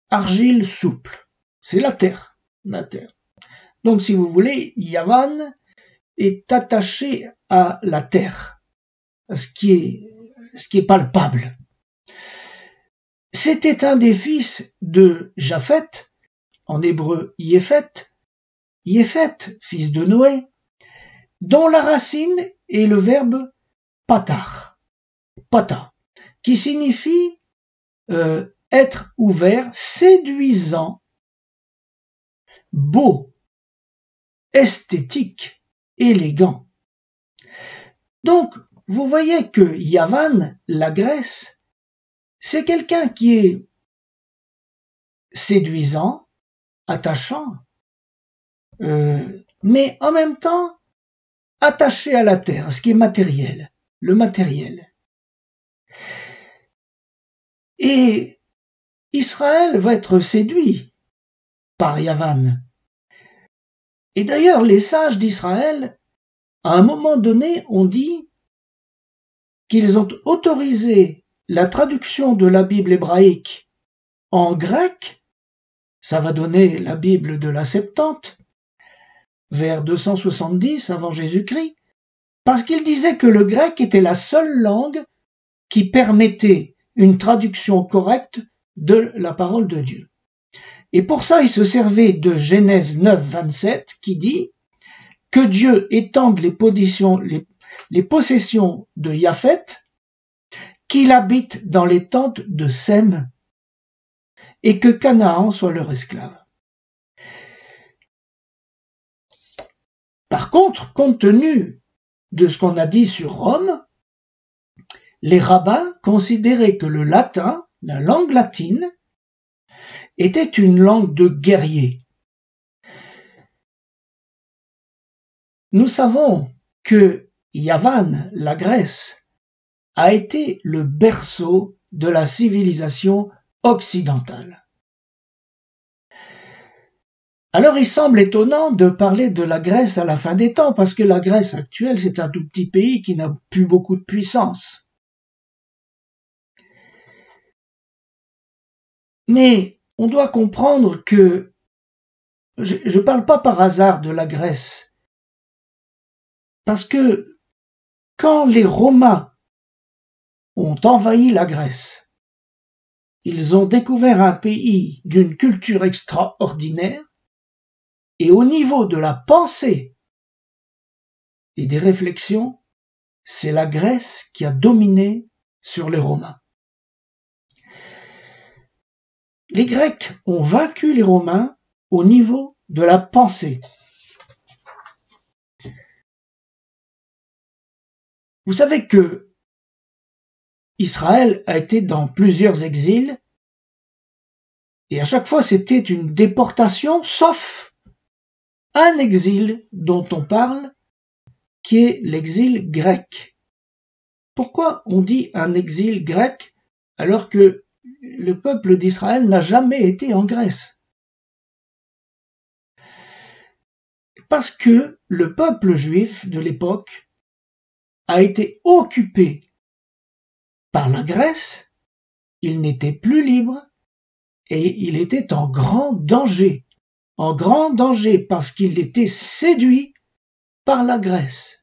argile souple. C'est la terre, la terre. Donc, si vous voulez, Yavan est attaché à la terre, à ce qui est palpable. C'était un des fils de Japheth, en hébreu Yéphet, fils de Noé, dont la racine est le verbe patar, pata, qui signifie être ouvert, séduisant, beau, esthétique, élégant. Donc, vous voyez que Yavan, la Grèce, c'est quelqu'un qui est séduisant, attachant, mais en même temps attaché à la terre, à ce qui est matériel, le matériel. Et Israël va être séduit par Yavan. Et d'ailleurs, les sages d'Israël, à un moment donné, ont dit qu'ils ont autorisé la traduction de la Bible hébraïque en grec. Ça va donner la Bible de la Septante, vers 270 avant Jésus-Christ, parce qu'ils disaient que le grec était la seule langue qui permettait une traduction correcte de la parole de Dieu. Et pour ça, ils se servaient de Genèse 9, 27, qui dit que Dieu étende les possessions de Japheth, qu'il habite dans les tentes de Sem, et que Canaan soit leur esclave. Par contre, compte tenu de ce qu'on a dit sur Rome, les rabbins considéraient que le latin, la langue latine, était une langue de guerriers. Nous savons que Yavan, la Grèce, a été le berceau de la civilisation occidentale. Alors il semble étonnant de parler de la Grèce à la fin des temps, parce que la Grèce actuelle, c'est un tout petit pays qui n'a plus beaucoup de puissance. Mais on doit comprendre que je ne parle pas par hasard de la Grèce, parce que quand les Romains ont envahi la Grèce, ils ont découvert un pays d'une culture extraordinaire, et au niveau de la pensée et des réflexions, c'est la Grèce qui a dominé sur les Romains. Les Grecs ont vaincu les Romains au niveau de la pensée. Vous savez que Israël a été dans plusieurs exils, et à chaque fois c'était une déportation, sauf un exil dont on parle, qui est l'exil grec. pourquoi on dit un exil grec alors que le peuple d'Israël n'a jamais été en Grèce? Parce que le peuple juif de l'époque a été occupé par la Grèce, il n'était plus libre et il était en grand danger parce qu'il était séduit par la Grèce.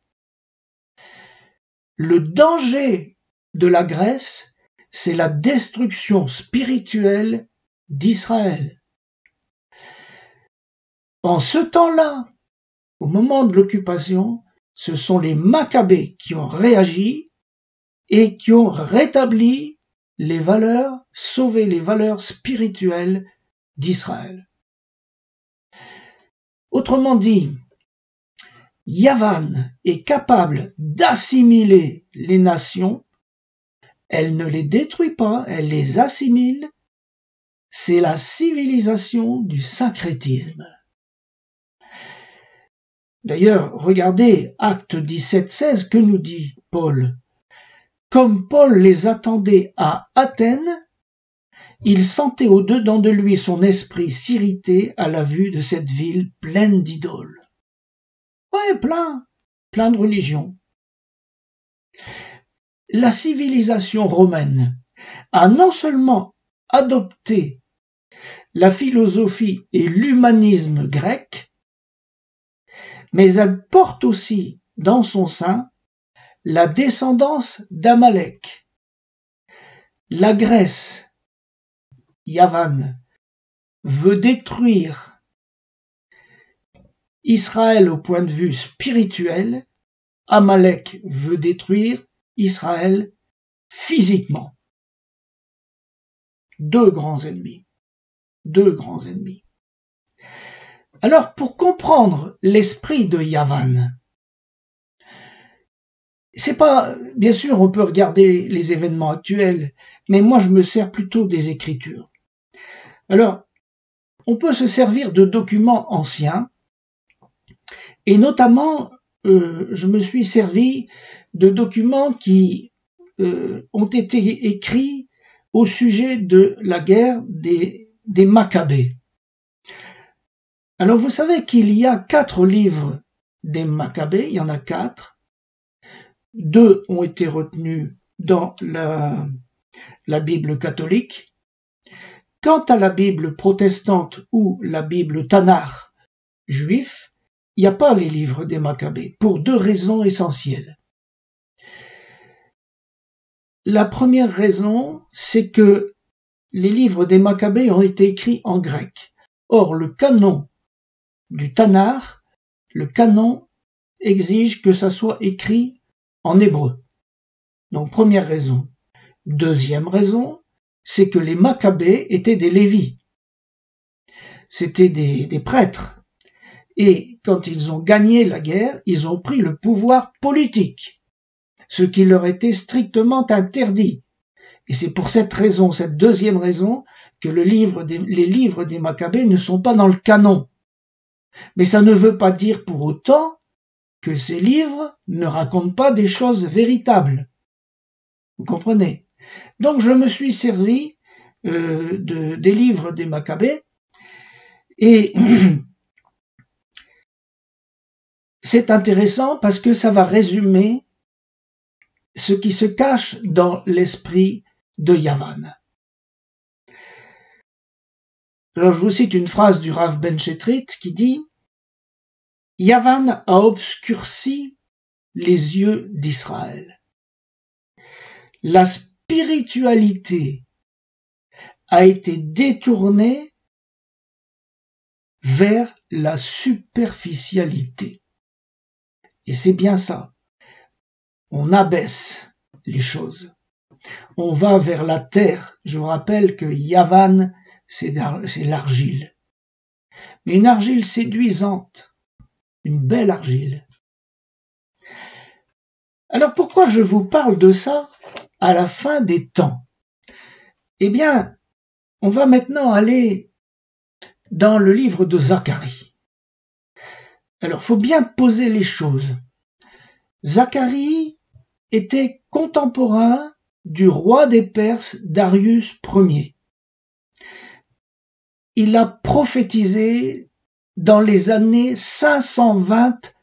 Le danger de la Grèce, c'est la destruction spirituelle d'Israël. En ce temps-là, au moment de l'occupation, ce sont les Maccabées qui ont réagi et qui ont rétabli les valeurs, sauvé les valeurs spirituelles d'Israël. Autrement dit, Yavan est capable d'assimiler les nations, elle ne les détruit pas, elle les assimile, c'est la civilisation du syncrétisme. D'ailleurs, regardez Actes 17-16, que nous dit Paul? Comme Paul les attendait à Athènes, il sentait au-dedans de lui son esprit s'irriter à la vue de cette ville pleine d'idoles. Ouais, plein de religions. La civilisation romaine a non seulement adopté la philosophie et l'humanisme grec, mais elle porte aussi dans son sein la descendance d'Amalek. La Grèce, Yavan, veut détruire Israël au point de vue spirituel, Amalek veut détruire Israël physiquement. Deux grands ennemis. Alors, pour comprendre l'esprit de Yavan, c'est pas, bien sûr, on peut regarder les événements actuels, mais moi je me sers plutôt des Écritures. Alors, on peut se servir de documents anciens, et notamment, je me suis servi de documents qui ont été écrits au sujet de la guerre des Maccabées. Alors, vous savez qu'il y a 4 livres des Maccabées, il y en a 4. 2 ont été retenus dans la Bible catholique. Quant à la Bible protestante ou la Bible Tanakh juif, il n'y a pas les livres des Maccabées, pour 2 raisons essentielles. La première raison, c'est que les livres des Maccabées ont été écrits en grec. Or, le canon du Tanakh, le canon exige que ça soit écrit en hébreu. Donc, première raison. Deuxième raison, c'est que les Maccabées étaient des Lévis. C'était des prêtres. Et quand ils ont gagné la guerre, ils ont pris le pouvoir politique, ce qui leur était strictement interdit. Et c'est pour cette raison, cette deuxième raison, que les livres des Maccabées ne sont pas dans le canon. Mais ça ne veut pas dire pour autant que ces livres ne racontent pas des choses véritables. Vous comprenez? Donc je me suis servi des livres des Maccabées et c'est intéressant parce que ça va résumer ce qui se cache dans l'esprit de Yavan. Alors je vous cite une phrase du Rav Ben Shetrit qui dit « Yavan a obscurci les yeux d'Israël. La spiritualité a été détournée vers la superficialité. » Et c'est bien ça. On abaisse les choses. On va vers la terre. Je vous rappelle que Yavan, c'est l'argile. Mais une argile séduisante. Une belle argile. Alors pourquoi je vous parle de ça à la fin des temps? Eh bien, on va maintenant aller dans le livre de Zacharie. Alors, il faut bien poser les choses. Zacharie était contemporain du roi des Perses Darius Ier. Il a prophétisé dans les années 520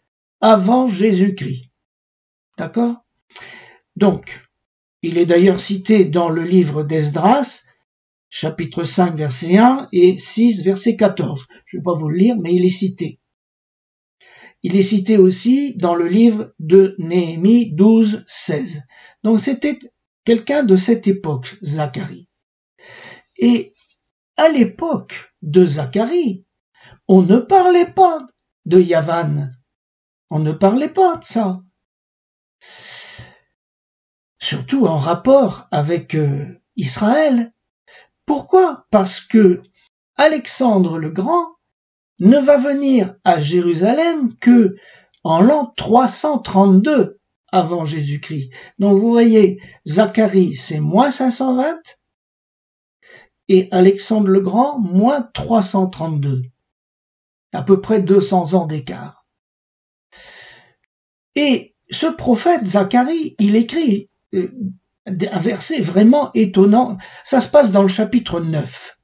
avant Jésus-Christ. D'accord? Donc, il est d'ailleurs cité dans le livre d'Esdras, chapitre 5, verset 1 et 6, verset 14. Je ne vais pas vous le lire, mais il est cité. Il est cité aussi dans le livre de Néhémie 12, 16. Donc c'était quelqu'un de cette époque, Zacharie. Et à l'époque de Zacharie, on ne parlait pas de Yavan. On ne parlait pas de ça. Surtout en rapport avec Israël. Pourquoi? Parce que Alexandre le Grand ne va venir à Jérusalem que en l'an 332 avant Jésus-Christ. Donc vous voyez, Zacharie c'est moins 520 et Alexandre le Grand moins 332. À peu près 200 ans d'écart. Et ce prophète Zacharie, il écrit un verset vraiment étonnant. Ça se passe dans le chapitre 9.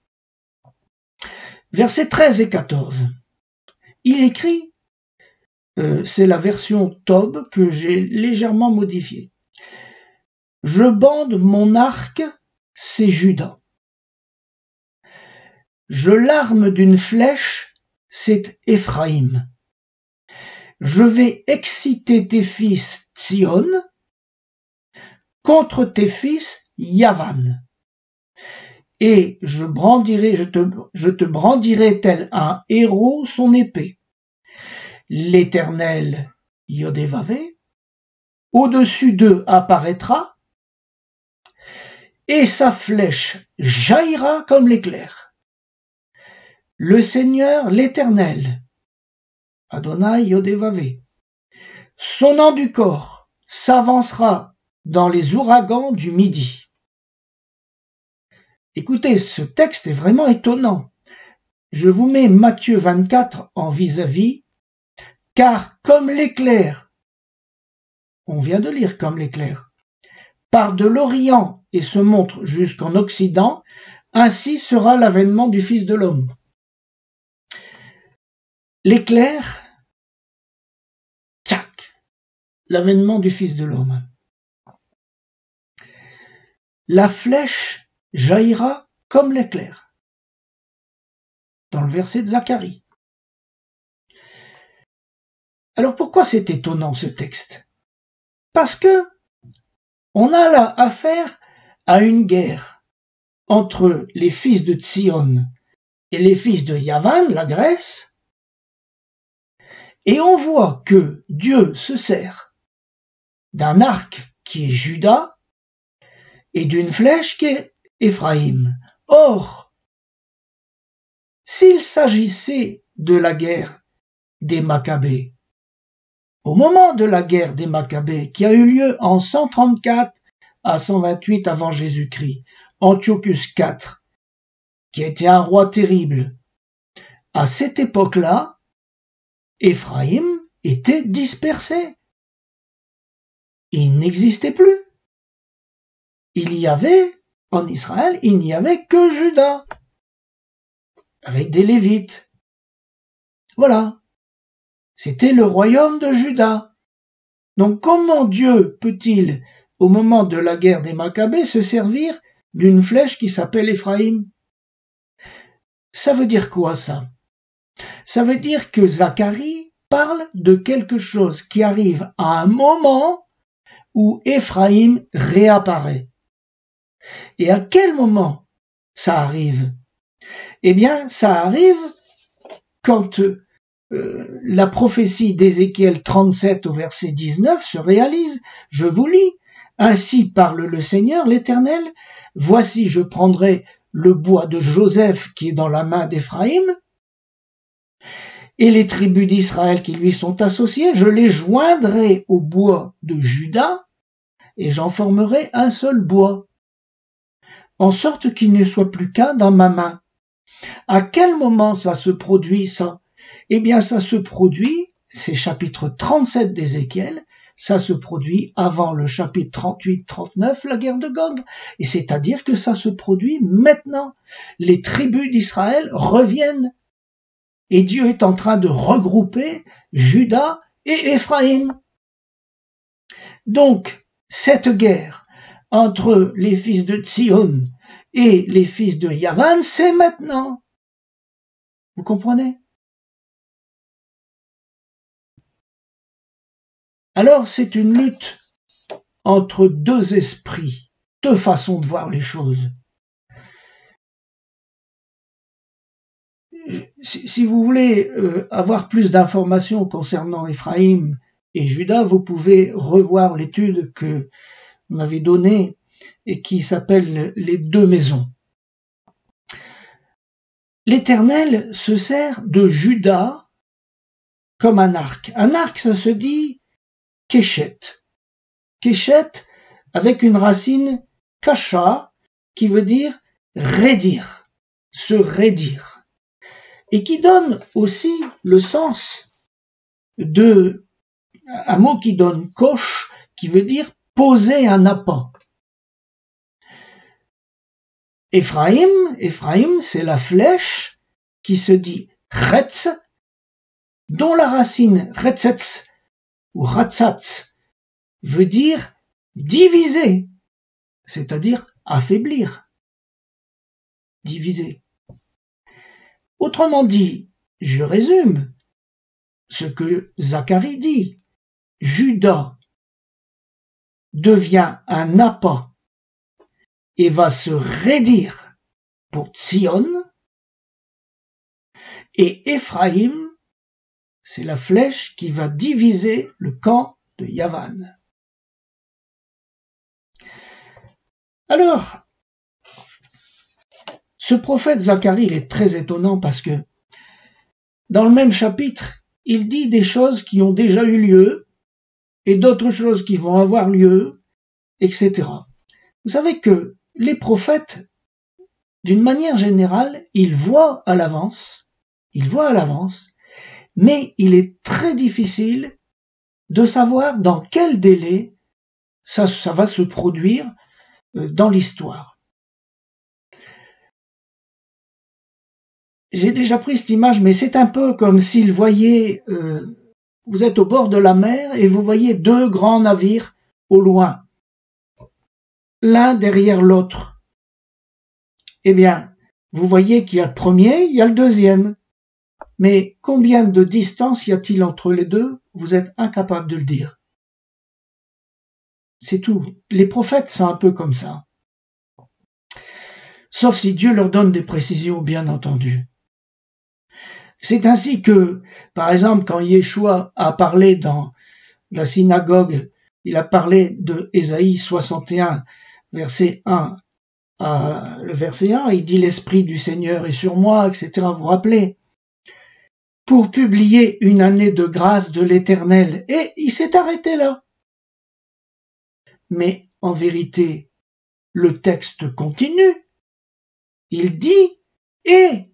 Versets 13 et 14. Il écrit, c'est la version Tob que j'ai légèrement modifiée. Je bande mon arc, c'est Juda. Je l'arme d'une flèche, c'est Éphraïm. Je vais exciter tes fils Tsion contre tes fils Yavan. Et je te brandirai tel un héros son épée. L'Éternel, Yodévavé, au-dessus d'eux apparaîtra, et sa flèche jaillira comme l'éclair. Le Seigneur, l'Éternel, Adonai Yodévavé, sonnant du corps, s'avancera dans les ouragans du midi. Écoutez, ce texte est vraiment étonnant. Je vous mets Matthieu 24 en vis-à-vis, car comme l'éclair, on vient de lire comme l'éclair, part de l'Orient et se montre jusqu'en Occident, ainsi sera l'avènement du Fils de l'homme. L'éclair, tchac, l'avènement du Fils de l'homme. La flèche jaillira comme l'éclair. Dans le verset de Zacharie. Alors pourquoi c'est étonnant ce texte? Parce que on a là affaire à une guerre entre les fils de Tsion et les fils de Yavan, la Grèce, et on voit que Dieu se sert d'un arc qui est Juda et d'une flèche qui est Éphraïm. Or, s'il s'agissait de la guerre des Maccabées, au moment de la guerre des Maccabées, qui a eu lieu en 134 à 128 avant Jésus-Christ, Antiochus IV, qui était un roi terrible, à cette époque-là, Éphraïm était dispersé. Il n'existait plus. Il y avait, en Israël, il n'y avait que Juda, avec des Lévites. Voilà. C'était le royaume de Juda. Donc comment Dieu peut-il, au moment de la guerre des Maccabées, se servir d'une flèche qui s'appelle Éphraïm? Ça veut dire quoi ça? Ça veut dire que Zacharie parle de quelque chose qui arrive à un moment où Éphraïm réapparaît. Et à quel moment ça arrive? Eh bien, ça arrive quand la prophétie d'Ézéchiel 37 au verset 19 se réalise. Je vous lis. Ainsi parle le Seigneur, l'Éternel. Voici, je prendrai le bois de Joseph qui est dans la main d'Éphraïm et les tribus d'Israël qui lui sont associées. Je les joindrai au bois de Juda et j'en formerai un seul bois, en sorte qu'il ne soit plus qu'un dans ma main. À quel moment ça se produit, ça? Eh bien, ça se produit, c'est chapitre 37 d'Ézéchiel, ça se produit avant le chapitre 38-39, la guerre de Gog. Et c'est-à-dire que ça se produit maintenant. Les tribus d'Israël reviennent. Et Dieu est en train de regrouper Juda et Éphraïm. Donc, cette guerre entre les fils de Tzion et les fils de Yavan, c'est maintenant. Vous comprenez? Alors, c'est une lutte entre deux esprits, deux façons de voir les choses. Si vous voulez avoir plus d'informations concernant Éphraïm et Juda, vous pouvez revoir l'étude que vous m'avez donnée et qui s'appelle Les deux maisons. L'Éternel se sert de Juda comme un arc. Un arc, ça se dit Keshet. Keshet avec une racine kasha qui veut dire raidir, se raidir. Et qui donne aussi le sens de un mot qui donne kosh, qui veut dire poser un appât. Éphraïm, c'est la flèche qui se dit chetz, dont la racine retzetz ou ratzatz veut dire diviser, c'est-à-dire affaiblir, diviser. Autrement dit, je résume ce que Zacharie dit. Juda devient un appât et va se raidir pour Tzion, et Éphraïm, c'est la flèche qui va diviser le camp de Yavan. Alors, ce prophète Zacharie, il est très étonnant parce que dans le même chapitre, il dit des choses qui ont déjà eu lieu et d'autres choses qui vont avoir lieu, etc. Vous savez que les prophètes, d'une manière générale, ils voient à l'avance, mais il est très difficile de savoir dans quel délai ça va se produire dans l'histoire. J'ai déjà pris cette image, mais c'est un peu comme s'il voyait, vous êtes au bord de la mer et vous voyez deux grands navires au loin, l'un derrière l'autre. Eh bien, vous voyez qu'il y a le premier, il y a le deuxième. Mais combien de distance y a-t-il entre les deux? Vous êtes incapable de le dire. C'est tout. Les prophètes sont un peu comme ça. Sauf si Dieu leur donne des précisions, bien entendu. C'est ainsi que, par exemple, quand Yeshua a parlé dans la synagogue, il a parlé de Ésaïe 61, verset 1 à le verset 1, il dit « L'Esprit du Seigneur est sur moi », etc. Vous vous rappelez? Pour publier une année de grâce de l'Éternel. Et il s'est arrêté là. Mais en vérité, le texte continue. Il dit « Et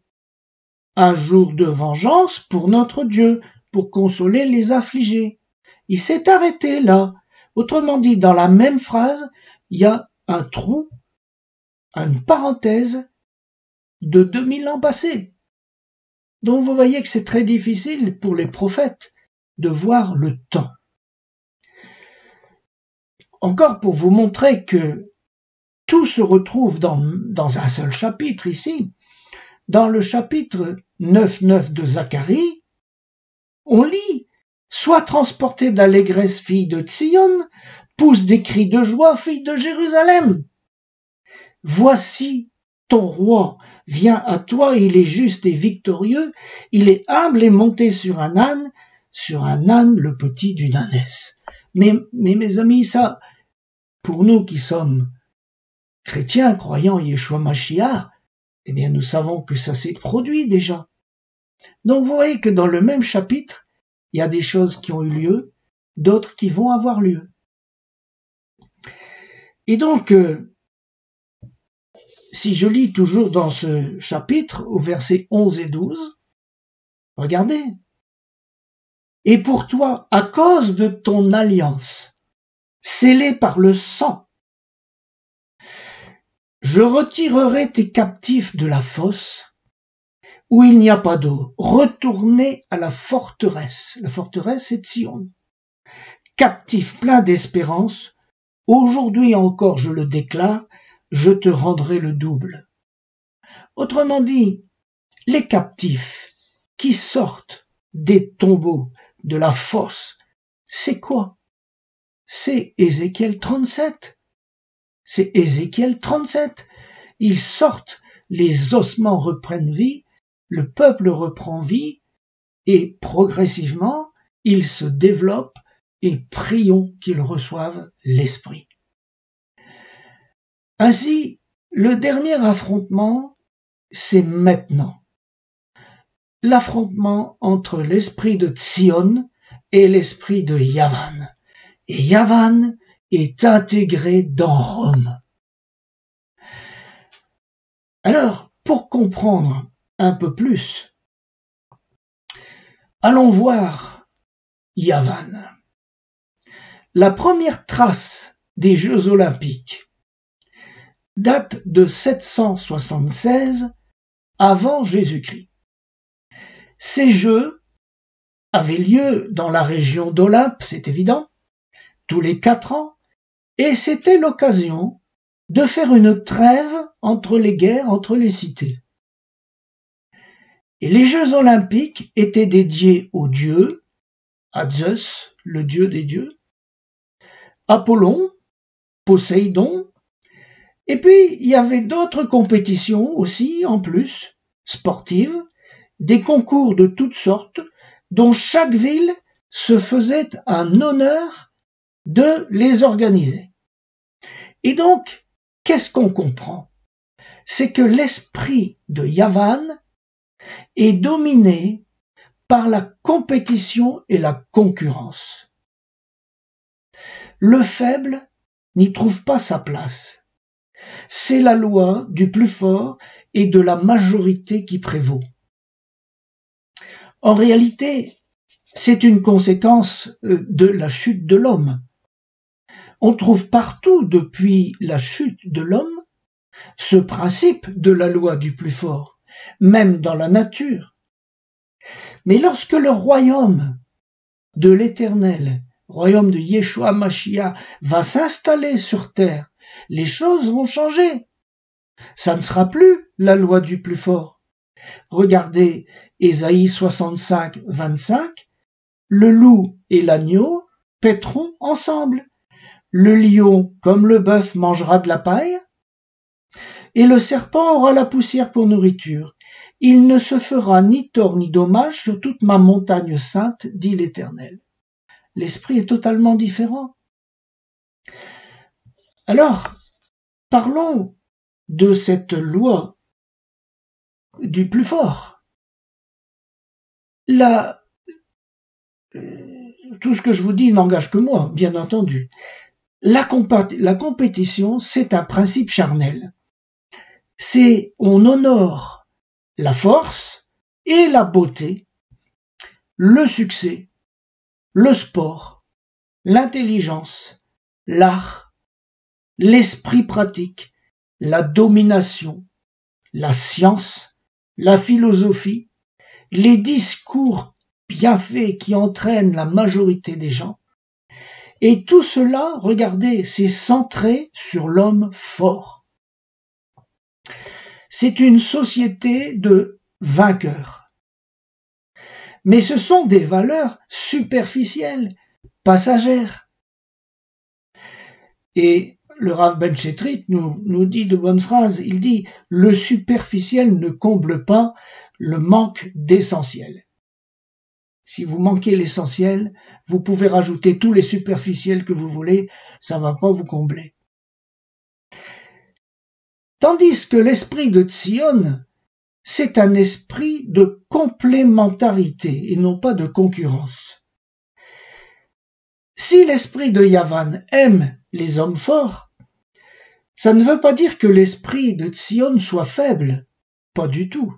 un jour de vengeance pour notre Dieu, pour consoler les affligés. » Il s'est arrêté là. Autrement dit, dans la même phrase, il y a un trou, une parenthèse de 2000 ans passés. Donc vous voyez que c'est très difficile pour les prophètes de voir le temps. Encore pour vous montrer que tout se retrouve dans un seul chapitre ici. Dans le chapitre 9 de Zacharie, on lit « Sois transporté d'allégresse, fille de Tzion, pousse des cris de joie, fille de Jérusalem. Voici ton roi vient à toi, il est juste et victorieux, il est humble et monté sur un âne le petit d'une ânesse. » Mais mes amis, ça, pour nous qui sommes chrétiens, croyant Yeshua Mashiach, eh bien nous savons que ça s'est produit déjà. Donc vous voyez que dans le même chapitre, il y a des choses qui ont eu lieu, d'autres qui vont avoir lieu. Et donc, si je lis toujours dans ce chapitre, au verset 11 et 12, regardez, et pour toi à cause de ton alliance, scellée par le sang. Je retirerai tes captifs de la fosse, où il n'y a pas d'eau. Retournez à la forteresse. La forteresse, c'est Sion. Captif plein d'espérance, aujourd'hui encore je le déclare, je te rendrai le double. Autrement dit, les captifs qui sortent des tombeaux, de la fosse, c'est quoi? C'est Ézéchiel 37. C'est Ézéchiel 37. Ils sortent, les ossements reprennent vie, le peuple reprend vie, et progressivement, ils se développent, et prions qu'ils reçoivent l'Esprit. Ainsi, le dernier affrontement, c'est maintenant. L'affrontement entre l'esprit de Sion et l'esprit de Yavan. Et Yavan est intégré dans Rome. Alors, pour comprendre un peu plus, allons voir Yavan. La première trace des Jeux olympiques date de 776 avant Jésus-Christ. Ces Jeux avaient lieu dans la région d'Olympe, c'est évident, tous les 4 ans, et c'était l'occasion de faire une trêve entre les guerres, entre les cités. Et les Jeux olympiques étaient dédiés aux dieux, à Zeus, le dieu des dieux, Apollon, Poséidon, et puis il y avait d'autres compétitions aussi, en plus, sportives, des concours de toutes sortes, dont chaque ville se faisait un honneur de les organiser. Et donc, qu'est-ce qu'on comprend? C'est que l'esprit de Yavan est dominé par la compétition et la concurrence. Le faible n'y trouve pas sa place. C'est la loi du plus fort et de la majorité qui prévaut. En réalité, c'est une conséquence de la chute de l'homme. On trouve partout depuis la chute de l'homme ce principe de la loi du plus fort, même dans la nature. Mais lorsque le royaume de l'Éternel, royaume de Yeshua Mashiach, va s'installer sur terre, les choses vont changer. Ça ne sera plus la loi du plus fort. Regardez Ésaïe 65, 25, le loup et l'agneau paîtront ensemble. Le lion, comme le bœuf, mangera de la paille, et le serpent aura la poussière pour nourriture. Il ne se fera ni tort ni dommage sur toute ma montagne sainte, dit l'Éternel. L'esprit est totalement différent. Alors, parlons de cette loi du plus fort. Là, tout ce que je vous dis n'engage que moi, bien entendu. La compétition, c'est un principe charnel. On honore la force et la beauté, le succès, le sport, l'intelligence, l'art, l'esprit pratique, la domination, la science, la philosophie, les discours bien faits qui entraînent la majorité des gens. Et tout cela, regardez, c'est centré sur l'homme fort. C'est une société de vainqueurs. Mais ce sont des valeurs superficielles, passagères. Et le Rav Ben Chetrit nous dit de bonnes phrases. Il dit « Le superficiel ne comble pas le manque d'essentiel ». Si vous manquez l'essentiel, vous pouvez rajouter tous les superficiels que vous voulez, ça ne va pas vous combler. Tandis que l'esprit de Tzion, c'est un esprit de complémentarité et non pas de concurrence. Si l'esprit de Yavan aime les hommes forts, ça ne veut pas dire que l'esprit de Tzion soit faible, pas du tout,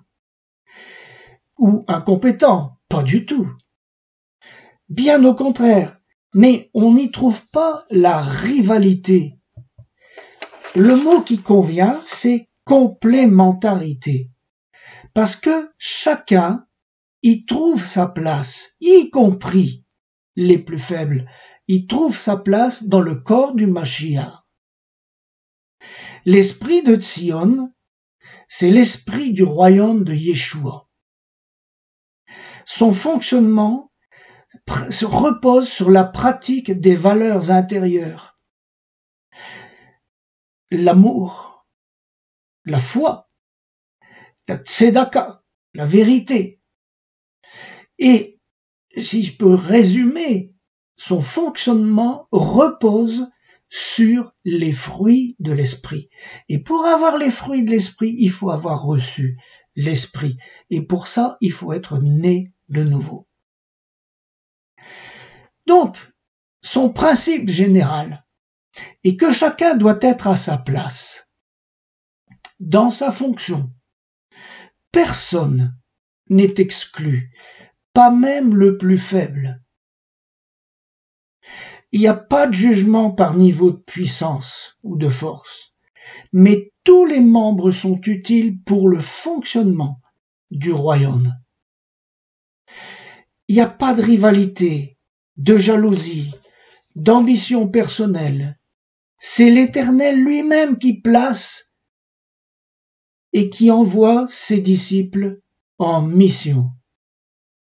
ou incompétent, pas du tout. Bien au contraire, mais on n'y trouve pas la rivalité. Le mot qui convient, c'est complémentarité. Parce que chacun y trouve sa place, y compris les plus faibles. Il trouve sa place dans le corps du Mashiach. L'esprit de Tzion, c'est l'esprit du royaume de Yeshua. Son fonctionnement se repose sur la pratique des valeurs intérieures. L'amour, la foi, la tzedaka, la vérité. Et si je peux résumer, son fonctionnement repose sur les fruits de l'esprit. Et pour avoir les fruits de l'esprit, il faut avoir reçu l'esprit. Et pour ça, il faut être né de nouveau. Donc, son principe général est que chacun doit être à sa place, dans sa fonction. Personne n'est exclu, pas même le plus faible. Il n'y a pas de jugement par niveau de puissance ou de force, mais tous les membres sont utiles pour le fonctionnement du royaume. Il n'y a pas de rivalité, de jalousie, d'ambition personnelle. C'est l'Éternel lui-même qui place et qui envoie ses disciples en mission.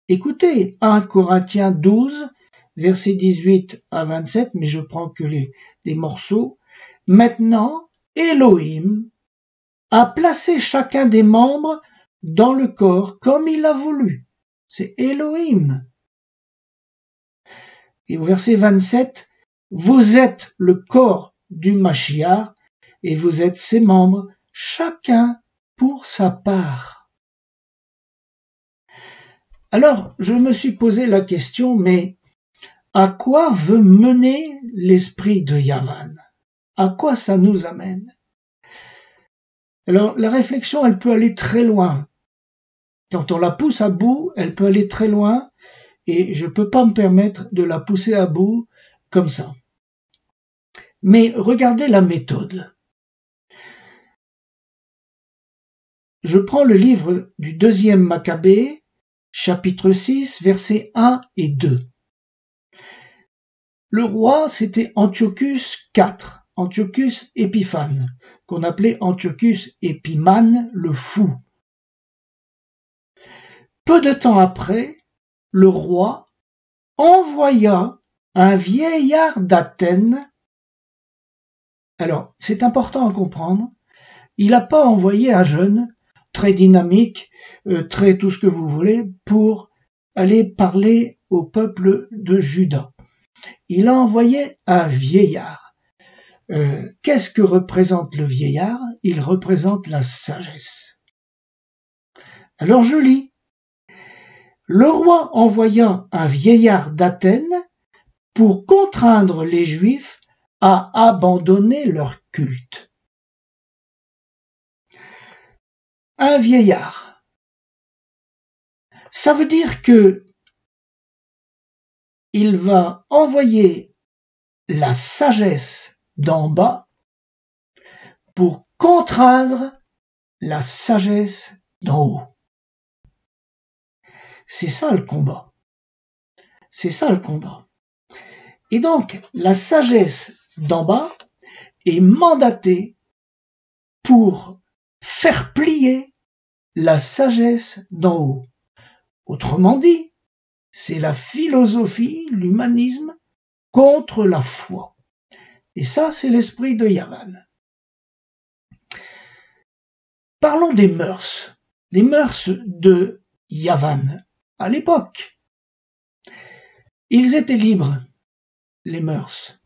Écoutez, 1 Corinthiens 12, versets 18 à 27, mais je prends que les morceaux. Maintenant, Elohim a placé chacun des membres dans le corps comme il a voulu. C'est Elohim. Et au verset 27, vous êtes le corps du Mashiach et vous êtes ses membres, chacun pour sa part. Alors, je me suis posé la question, mais à quoi veut mener l'esprit de Yavan? À quoi ça nous amène? Alors, la réflexion, elle peut aller très loin. Quand on la pousse à bout, elle peut aller très loin, et je ne peux pas me permettre de la pousser à bout comme ça. Mais regardez la méthode. Je prends le livre du 2e Maccabée, chapitre 6, versets 1 et 2. Le roi, c'était Antiochus IV, Antiochus Épiphane, qu'on appelait Antiochus Épimane le fou. Peu de temps après, le roi envoya un vieillard d'Athènes. Alors, c'est important à comprendre, il n'a pas envoyé un jeune, très dynamique, très tout ce que vous voulez, pour aller parler au peuple de Juda. Il a envoyé un vieillard. Qu'est-ce que représente le vieillard? Il représente la sagesse. Alors je lis. Le roi envoya un vieillard d'Athènes pour contraindre les Juifs à abandonner leur culte. Un vieillard. Ça veut dire que il va envoyer la sagesse d'en bas pour contraindre la sagesse d'en haut. C'est ça le combat. C'est ça le combat. Et donc, la sagesse d'en bas est mandatée pour faire plier la sagesse d'en haut. Autrement dit, c'est la philosophie, l'humanisme, contre la foi. Et ça, c'est l'esprit de Yavan. Parlons des mœurs de Yavan à l'époque. Ils étaient libres, les mœurs.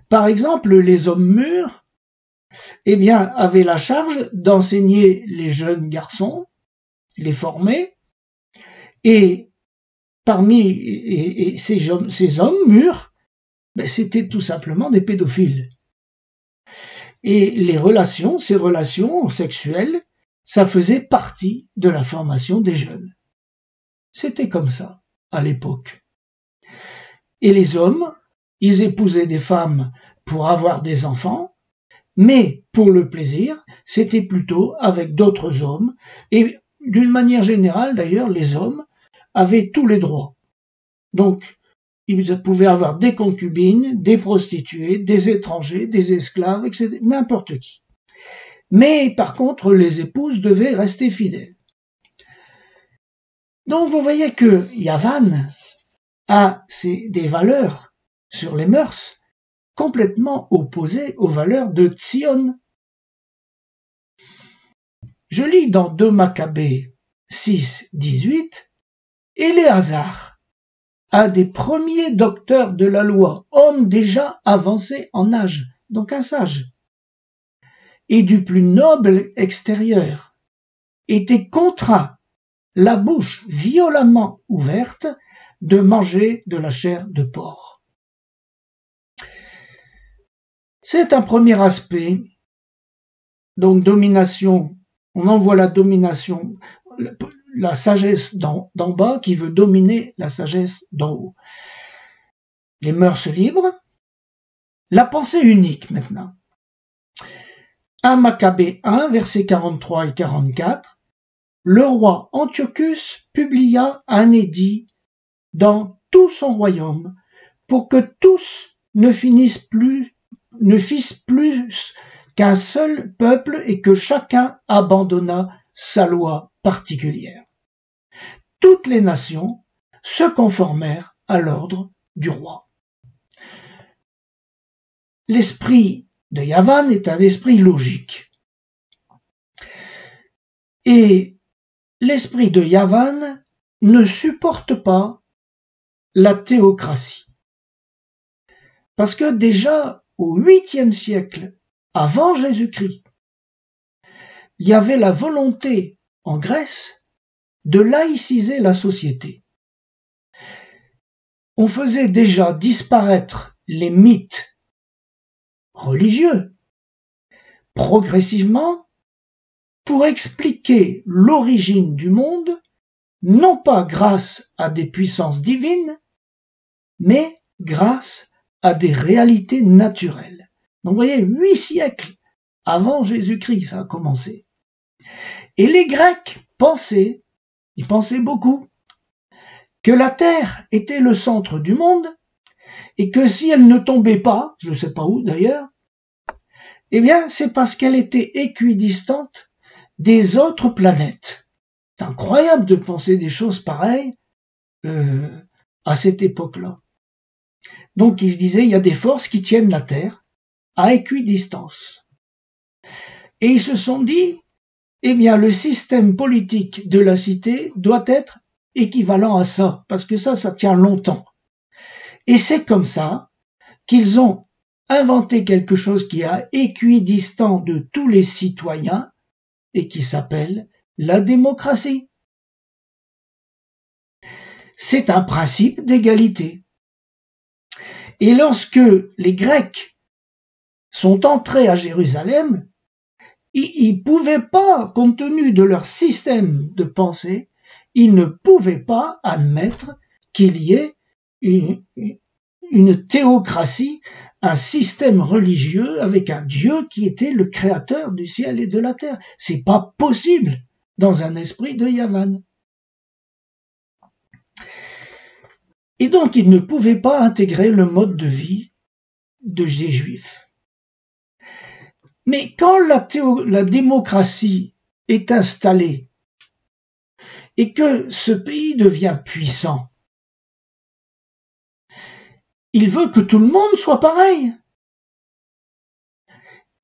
Par exemple, les hommes mûrs, avaient la charge d'enseigner les jeunes garçons, les former, et parmi ces hommes mûrs, c'était tout simplement des pédophiles. Et ces relations sexuelles, ça faisait partie de la formation des jeunes. C'était comme ça, à l'époque. Et les hommes, ils épousaient des femmes pour avoir des enfants, mais pour le plaisir, c'était plutôt avec d'autres hommes. Et d'une manière générale, d'ailleurs, les hommes avaient tous les droits. Donc, ils pouvaient avoir des concubines, des prostituées, des étrangers, des esclaves, etc., n'importe qui. Mais par contre, les épouses devaient rester fidèles. Donc vous voyez que Yavan a des valeurs sur les mœurs complètement opposées aux valeurs de Tzion. Je lis dans 2 Maccabées 6, 18, Éléazar, un des premiers docteurs de la loi, homme déjà avancé en âge, donc un sage, et du plus noble extérieur, était contraint, la bouche violemment ouverte, de manger de la chair de porc. C'est un premier aspect, donc domination, on en voit la domination, la sagesse d'en bas qui veut dominer la sagesse d'en haut. Les mœurs libres, la pensée unique maintenant. 1 Maccabée 1, versets 43 et 44, le roi Antiochus publia un édit dans tout son royaume pour que tous ne fissent plus qu'un seul peuple et que chacun abandonnât sa loi particulière. Toutes les nations se conformèrent à l'ordre du roi. L'esprit de Yavan est un esprit logique. Et l'esprit de Yavan ne supporte pas la théocratie. Parce que déjà au 8e siècle, avant Jésus-Christ, il y avait la volonté en Grèce de laïciser la société. On faisait déjà disparaître les mythes religieux progressivement pour expliquer l'origine du monde, non pas grâce à des puissances divines, mais grâce à des réalités naturelles. Donc vous voyez, 8 siècles avant Jésus-Christ, ça a commencé. Et les Grecs pensaient, ils pensaient beaucoup, que la Terre était le centre du monde et que si elle ne tombait pas, je ne sais pas où d'ailleurs, eh bien c'est parce qu'elle était équidistante des autres planètes. C'est incroyable de penser des choses pareilles à cette époque-là. Donc ils se disaient, il y a des forces qui tiennent la Terre à équidistance. Et ils se sont dit, eh bien le système politique de la cité doit être équivalent à ça, parce que ça tient longtemps. Et c'est comme ça qu'ils ont inventé quelque chose qui est équidistant de tous les citoyens et qui s'appelle la démocratie. C'est un principe d'égalité. Et lorsque les Grecs sont entrés à Jérusalem, ils pouvaient pas, compte tenu de leur système de pensée, ils ne pouvaient pas admettre qu'il y ait une théocratie, un système religieux avec un Dieu qui était le créateur du ciel et de la terre. C'est pas possible dans un esprit de Yavan. Et donc, ils ne pouvaient pas intégrer le mode de vie des Juifs. Mais quand la démocratie est installée et que ce pays devient puissant, il veut que tout le monde soit pareil.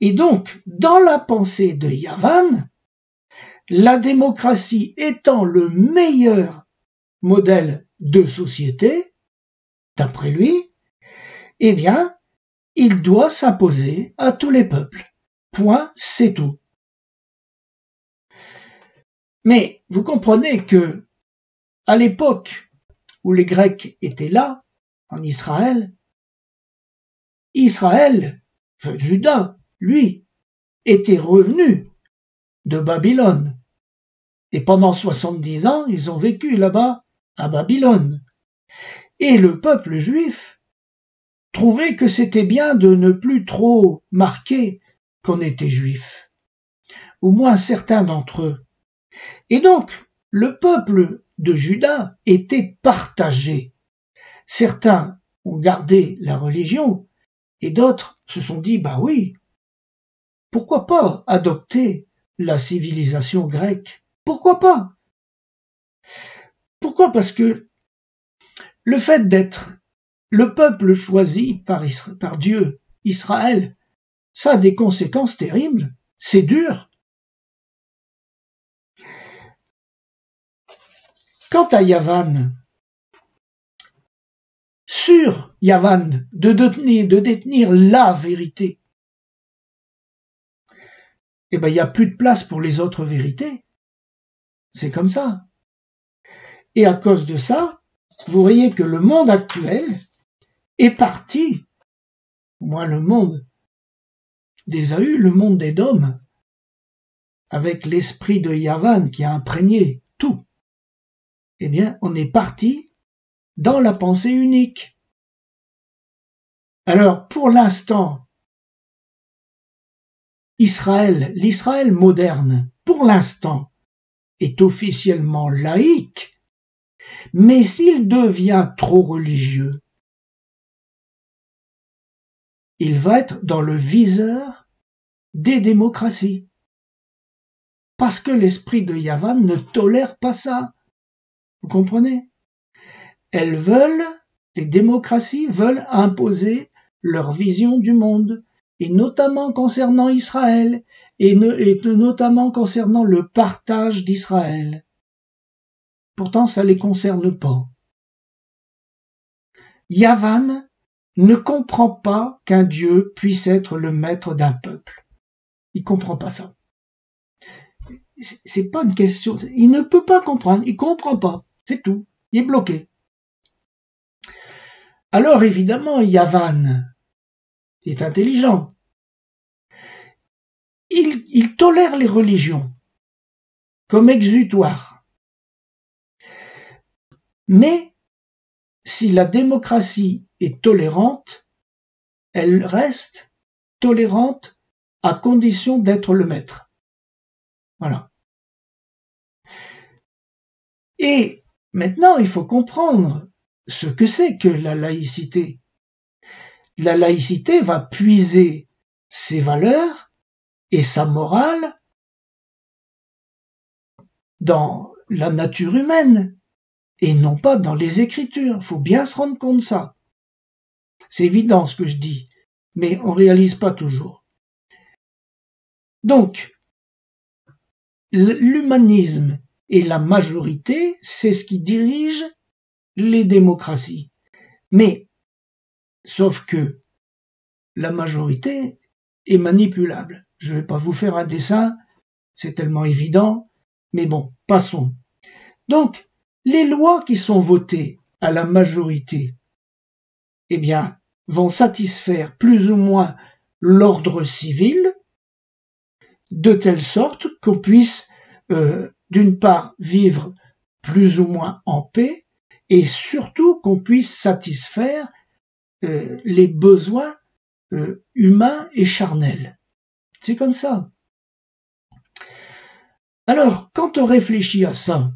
Et donc, dans la pensée de Yavan, la démocratie étant le meilleur modèle de société, d'après lui, eh bien, il doit s'imposer à tous les peuples. Point, c'est tout. Mais vous comprenez que, à l'époque où les Grecs étaient là, en Israël, Juda, lui, était revenu de Babylone. Et pendant 70 ans, ils ont vécu là-bas, à Babylone. Et le peuple juif trouvait que c'était bien de ne plus trop marquer qu'on était juif, au moins certains d'entre eux. Et donc, le peuple de Juda était partagé. Certains ont gardé la religion et d'autres se sont dit, bah oui, pourquoi pas adopter la civilisation grecque? Pourquoi pas? Pourquoi? Parce que le fait d'être le peuple choisi par Dieu, Israël, ça a des conséquences terribles, c'est dur. Quant à Yavan, sur Yavan de détenir la vérité, eh ben, il n'y a plus de place pour les autres vérités. C'est comme ça. Et à cause de ça, vous voyez que le monde actuel est parti, moi le monde d'Ésaü, le monde d'Édom, avec l'esprit de Yavan qui a imprégné tout. Eh bien, on est parti dans la pensée unique. Alors, pour l'instant, l'Israël moderne, pour l'instant, est officiellement laïque, mais s'il devient trop religieux, il va être dans le viseur des démocraties. Parce que l'esprit de Yavan ne tolère pas ça. Vous comprenez? Les démocraties veulent imposer leur vision du monde, et notamment concernant Israël, et notamment concernant le partage d'Israël. Pourtant, ça ne les concerne pas. Yavan ne comprend pas qu'un Dieu puisse être le maître d'un peuple. Il comprend pas ça. C'est pas une question. Il ne peut pas comprendre. Il comprend pas. C'est tout. Il est bloqué. Alors évidemment, Yavan est intelligent. Il tolère les religions comme exutoire. Mais si la démocratie est tolérante, elle reste tolérante à condition d'être le maître. Voilà. Et maintenant, il faut comprendre ce que c'est que la laïcité. La laïcité va puiser ses valeurs et sa morale dans la nature humaine et non pas dans les Écritures. Il faut bien se rendre compte de ça. C'est évident ce que je dis, mais on ne réalise pas toujours. Donc, l'humanisme et la majorité, c'est ce qui dirige les démocraties. Mais, sauf que la majorité est manipulable. Je ne vais pas vous faire un dessin, c'est tellement évident, mais bon, passons. Donc, les lois qui sont votées à la majorité, eh bien, vont satisfaire plus ou moins l'ordre civil, de telle sorte qu'on puisse, d'une part, vivre plus ou moins en paix, et surtout qu'on puisse satisfaire les besoins humains et charnels. C'est comme ça. Alors, quand on réfléchit à ça,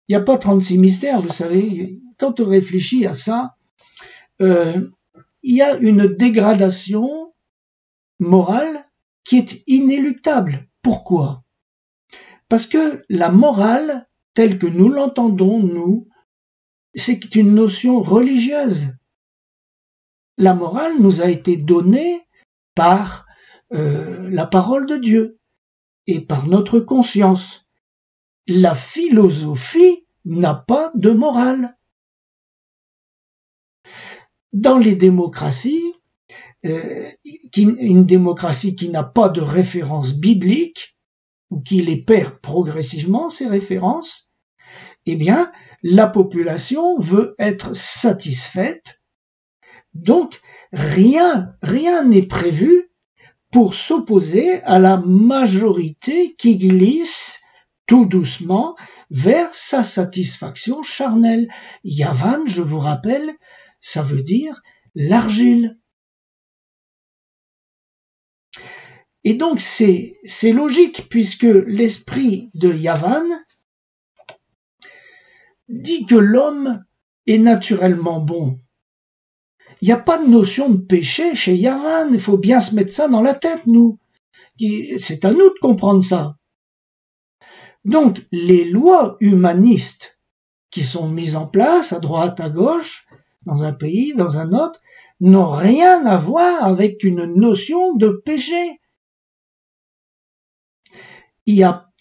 il n'y a pas 36 mystères, vous savez, quand on réfléchit à ça, il y a une dégradation morale qui est inéluctable. Pourquoi? Parce que la morale, telle que nous l'entendons, nous, c'est une notion religieuse. La morale nous a été donnée par la parole de Dieu et par notre conscience. La philosophie n'a pas de morale. Dans les démocraties, une démocratie qui n'a pas de référence biblique, ou qui les perd progressivement, ces références, eh bien, la population veut être satisfaite. Donc, rien n'est prévu pour s'opposer à la majorité qui glisse tout doucement vers sa satisfaction charnelle. Yavan, je vous rappelle, ça veut dire l'argile. Et donc c'est logique, puisque l'esprit de Yavan dit que l'homme est naturellement bon. Il n'y a pas de notion de péché chez Yavan, il faut bien se mettre ça dans la tête, nous. C'est à nous de comprendre ça. Donc les lois humanistes qui sont mises en place à droite, à gauche, dans un pays, dans un autre, n'ont rien à voir avec une notion de péché.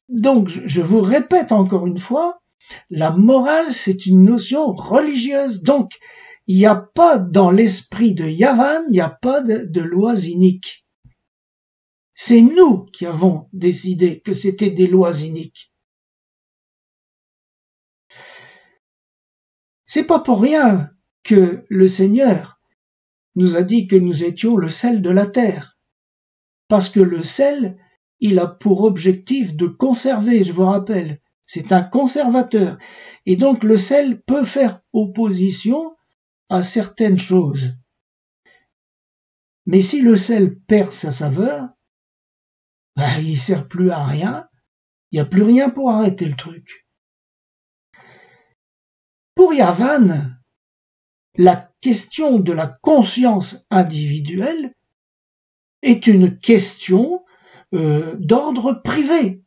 Donc, je vous répète encore une fois, la morale, c'est une notion religieuse. Donc, il n'y a pas dans l'esprit de Yavan, il n'y a pas de lois iniques. C'est nous qui avons décidé que c'était des lois iniques. C'est pas pour rien que le Seigneur nous a dit que nous étions le sel de la terre. Parce que le sel, il a pour objectif de conserver, je vous rappelle, c'est un conservateur. Et donc le sel peut faire opposition à certaines choses. Mais si le sel perd sa saveur, il sert plus à rien, il n'y a plus rien pour arrêter le truc. Pour Yavan, la question de la conscience individuelle est une question d'ordre privé.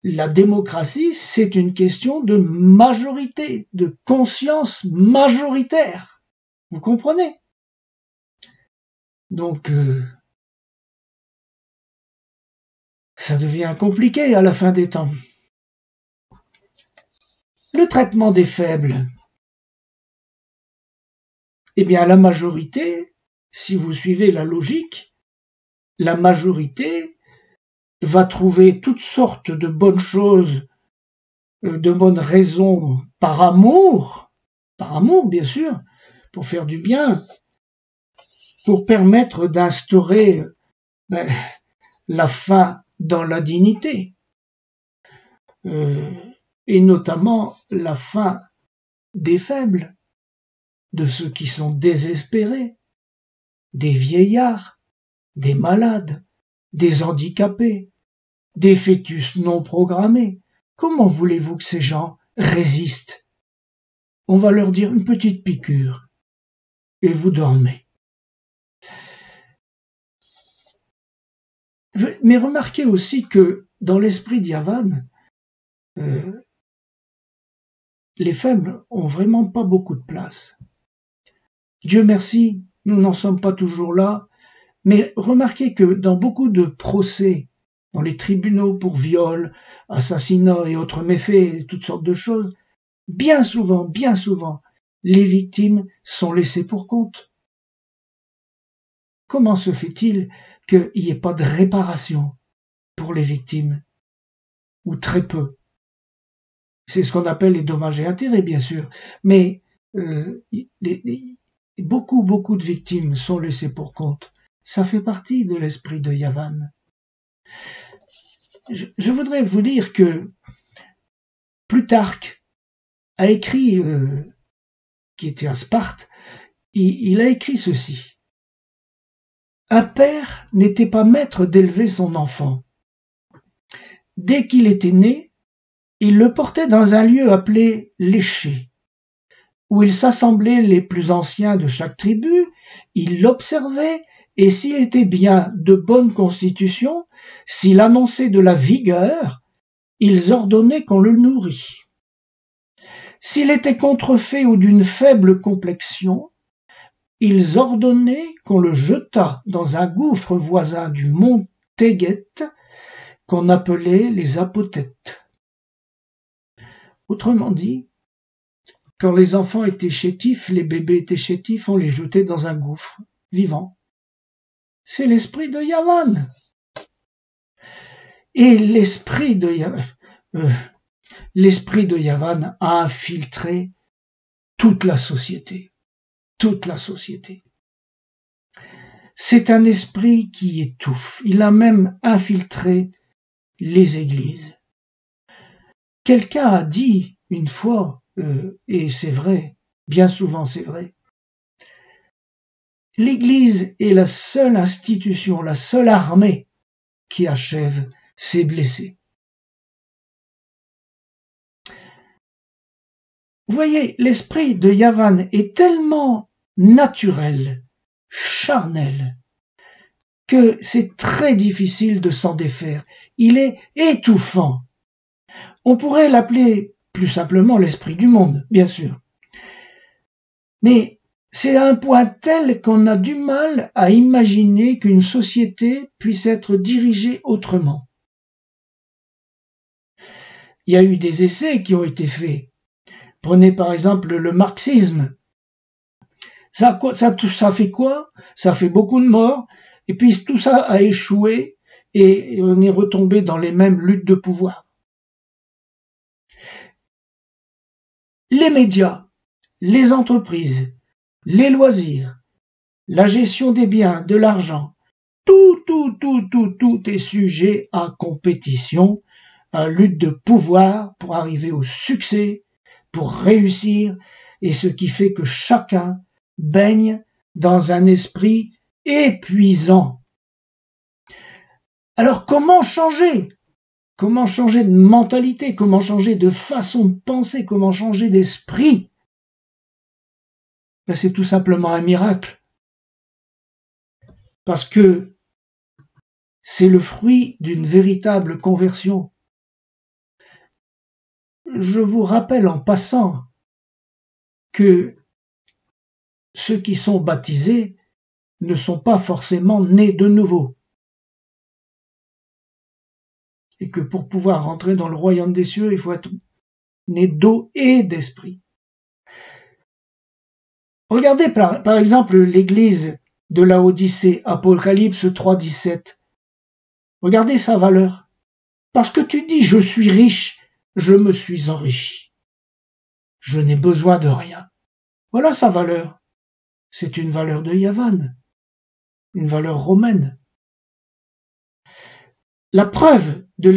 La démocratie, c'est une question de majorité, de conscience majoritaire. Vous comprenez? Donc, ça devient compliqué à la fin des temps. Le traitement des faibles. Eh bien, la majorité, si vous suivez la logique, la majorité va trouver toutes sortes de bonnes choses, de bonnes raisons par amour bien sûr, pour faire du bien, pour permettre d'instaurer la fin dans la dignité, et notamment la fin des faibles, de ceux qui sont désespérés, des vieillards, des malades, des handicapés, des fœtus non programmés. Comment voulez-vous que ces gens résistent? On va leur dire une petite piqûre et vous dormez. Mais remarquez aussi que dans l'esprit d'Yavan, les faibles ont vraiment pas beaucoup de place. Dieu merci, nous n'en sommes pas toujours là, mais remarquez que dans beaucoup de procès, dans les tribunaux pour viol, assassinat et autres méfaits, toutes sortes de choses, bien souvent, les victimes sont laissées pour compte. Comment se fait-il qu'il n'y ait pas de réparation pour les victimes? Ou très peu. C'est ce qu'on appelle les dommages et intérêts, bien sûr. Mais beaucoup de victimes sont laissées pour compte. Ça fait partie de l'esprit de Yavan. Je voudrais vous dire que Plutarque a écrit, qui était à Sparte, il a écrit ceci. Un père n'était pas maître d'élever son enfant. Dès qu'il était né, il le portait dans un lieu appelé l'éché, où il s'assemblait les plus anciens de chaque tribu, il l'observait, et s'il était bien de bonne constitution, s'il annonçait de la vigueur, ils ordonnaient qu'on le nourrit. S'il était contrefait ou d'une faible complexion, ils ordonnaient qu'on le jetât dans un gouffre voisin du mont Téguet, qu'on appelait les apothètes. Autrement dit, quand les enfants étaient chétifs, les bébés étaient chétifs, on les jetait dans un gouffre vivant. C'est l'esprit de Yavan. Et l'esprit de Yavan a infiltré toute la société. Toute la société. C'est un esprit qui étouffe. Il a même infiltré les églises. Quelqu'un a dit une fois, et c'est vrai, bien souvent c'est vrai, l'Église est la seule institution, la seule armée qui achève ses blessés. Vous voyez, l'esprit de Yavan est tellement naturel, charnel, que c'est très difficile de s'en défaire. Il est étouffant. On pourrait l'appeler plus simplement l'esprit du monde, bien sûr. Mais c'est à un point tel qu'on a du mal à imaginer qu'une société puisse être dirigée autrement. Il y a eu des essais qui ont été faits. Prenez par exemple le marxisme. Ça fait quoi? Ça fait beaucoup de morts, et puis tout ça a échoué, et on est retombé dans les mêmes luttes de pouvoir. Les médias, les entreprises, les loisirs, la gestion des biens, de l'argent, tout est sujet à compétition, à lutte de pouvoir pour arriver au succès, pour réussir, et ce qui fait que chacun baigne dans un esprit épuisant. Alors comment changer? Comment changer de mentalité? Comment changer de façon de penser? Comment changer d'esprit? Ben, c'est tout simplement un miracle. Parce que c'est le fruit d'une véritable conversion. Je vous rappelle en passant que ceux qui sont baptisés ne sont pas forcément nés de nouveau. Et que pour pouvoir rentrer dans le royaume des cieux, il faut être né d'eau et d'esprit. Regardez par exemple l'église de Laodicée, Apocalypse 3,17. Regardez sa valeur. Parce que tu dis, je suis riche, je me suis enrichi. Je n'ai besoin de rien. Voilà sa valeur. C'est une valeur de Yavan, une valeur romaine. La preuve de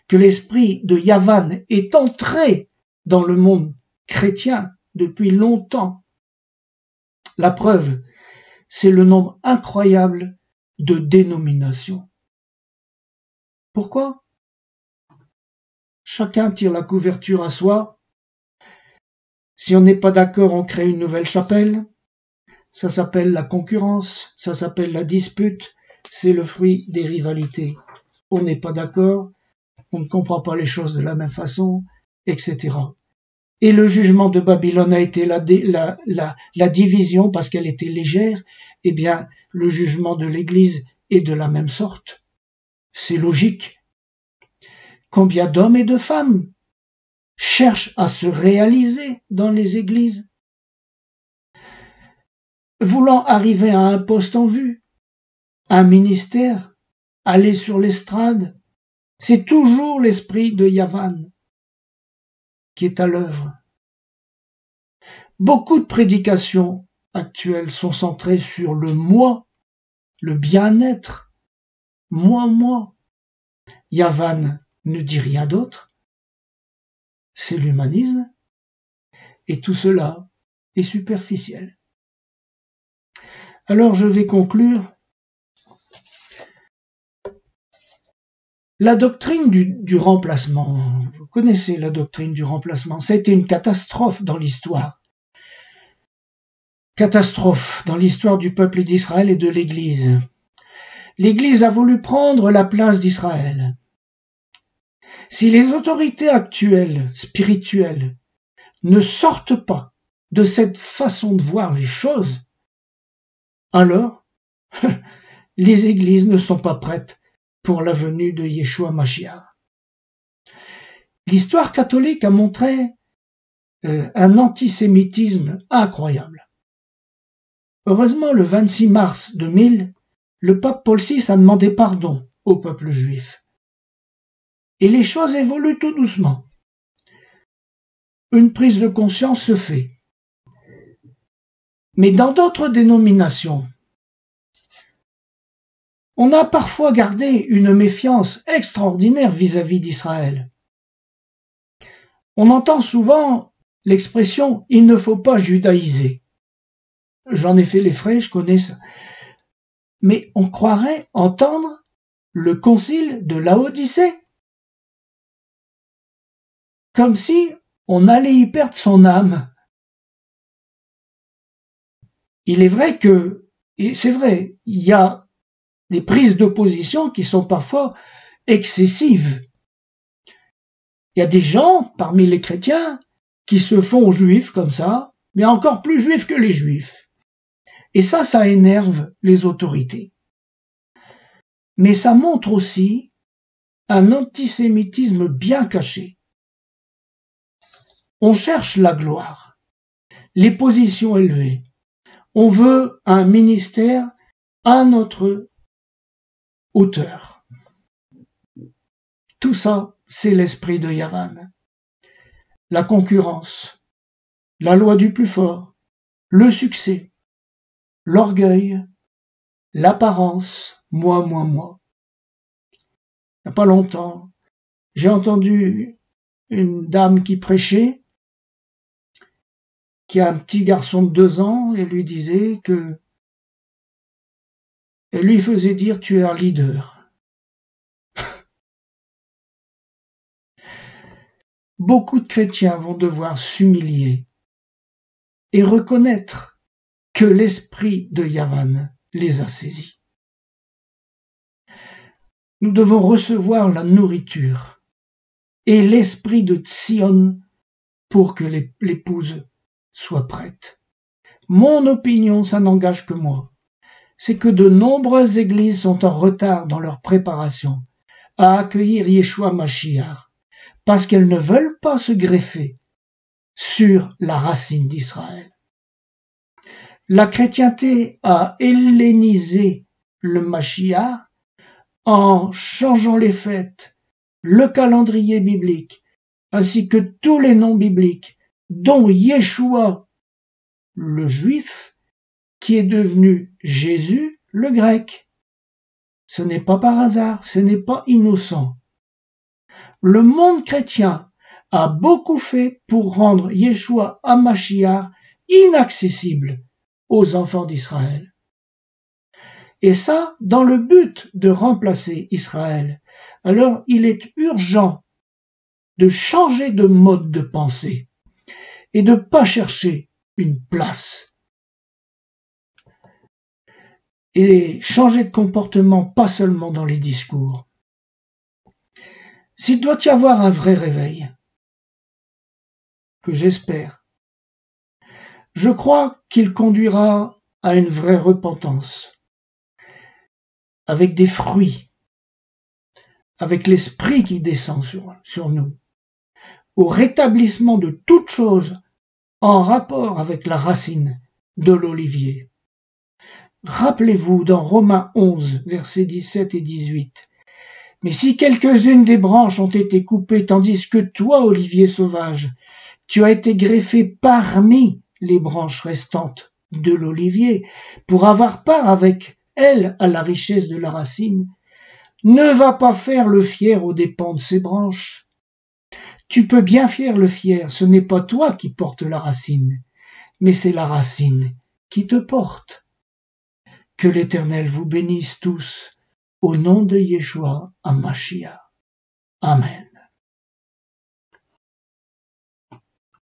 que l'esprit de Yavan est entré dans le monde chrétien depuis longtemps. La preuve, c'est le nombre incroyable de dénominations. Pourquoi? Chacun tire la couverture à soi. Si on n'est pas d'accord, on crée une nouvelle chapelle. Ça s'appelle la concurrence, ça s'appelle la dispute, c'est le fruit des rivalités. On n'est pas d'accord, on ne comprend pas les choses de la même façon, etc. Et le jugement de Babylone a été la division parce qu'elle était légère. Eh bien, le jugement de l'Église est de la même sorte. C'est logique. Combien d'hommes et de femmes cherchent à se réaliser dans les églises, voulant arriver à un poste en vue, un ministère, aller sur l'estrade. C'est toujours l'esprit de Yavan qui est à l'œuvre. Beaucoup de prédications actuelles sont centrées sur le moi, le bien-être. Moi. Yavan ne dit rien d'autre. C'est l'humanisme. Et tout cela est superficiel. Alors je vais conclure. La doctrine du remplacement, vous connaissez la doctrine du remplacement, ça a été une catastrophe dans l'histoire. Catastrophe dans l'histoire du peuple d'Israël et de l'Église. L'Église a voulu prendre la place d'Israël. Si les autorités actuelles, spirituelles, ne sortent pas de cette façon de voir les choses, alors les églises ne sont pas prêtes pour la venue de Yeshua Mashiach. L'histoire catholique a montré un antisémitisme incroyable. Heureusement, le 26 mars 2000, le pape Paul VI a demandé pardon au peuple juif. Et les choses évoluent tout doucement. Une prise de conscience se fait. Mais dans d'autres dénominations, on a parfois gardé une méfiance extraordinaire vis-à-vis d'Israël. On entend souvent l'expression « il ne faut pas judaïser ». J'en ai fait les frais, je connais ça. Mais on croirait entendre le concile de Laodicée. Comme si on allait y perdre son âme. Il est vrai que, et c'est vrai, il y a des prises d'opposition qui sont parfois excessives. Il y a des gens, parmi les chrétiens, qui se font juifs comme ça, mais encore plus juifs que les juifs. Et ça énerve les autorités. Mais ça montre aussi un antisémitisme bien caché. On cherche la gloire, les positions élevées. On veut un ministère à notre hauteur. Tout ça, c'est l'esprit de Yavan. La concurrence, la loi du plus fort, le succès, l'orgueil, l'apparence, moi. Il n'y a pas longtemps, j'ai entendu une dame qui prêchait, qui a un petit garçon de 2 ans, et lui disait que, elle lui faisait dire, tu es un leader. Beaucoup de chrétiens vont devoir s'humilier et reconnaître que l'esprit de Yavan les a saisis. Nous devons recevoir la nourriture et l'esprit de Tsion pour que l'épouse soit prête. Mon opinion, ça n'engage que moi, c'est que de nombreuses églises sont en retard dans leur préparation à accueillir Yeshua Mashiach, parce qu'elles ne veulent pas se greffer sur la racine d'Israël. La chrétienté a hellénisé le Mashiach en changeant les fêtes, le calendrier biblique, ainsi que tous les noms bibliques, dont Yeshua, le juif, qui est devenu Jésus, le grec. Ce n'est pas par hasard, ce n'est pas innocent. Le monde chrétien a beaucoup fait pour rendre Yeshua HaMashiach inaccessible aux enfants d'Israël. Et ça, dans le but de remplacer Israël. Alors, il est urgent de changer de mode de pensée et de ne pas chercher une place. Et changer de comportement, pas seulement dans les discours. S'il doit y avoir un vrai réveil, que j'espère, je crois qu'il conduira à une vraie repentance, avec des fruits, avec l'esprit qui descend sur nous, au rétablissement de toute chose en rapport avec la racine de l'olivier. Rappelez-vous dans Romains 11, versets 17 et 18, « Mais si quelques-unes des branches ont été coupées, tandis que toi, olivier sauvage, tu as été greffé parmi les branches restantes de l'olivier, pour avoir part avec elle à la richesse de la racine, ne va pas faire le fier aux dépens de ses branches. Tu peux bien faire le fier, ce n'est pas toi qui portes la racine, mais c'est la racine qui te porte. Que l'Éternel vous bénisse tous, au nom de Yeshua HaMashiach. Amen.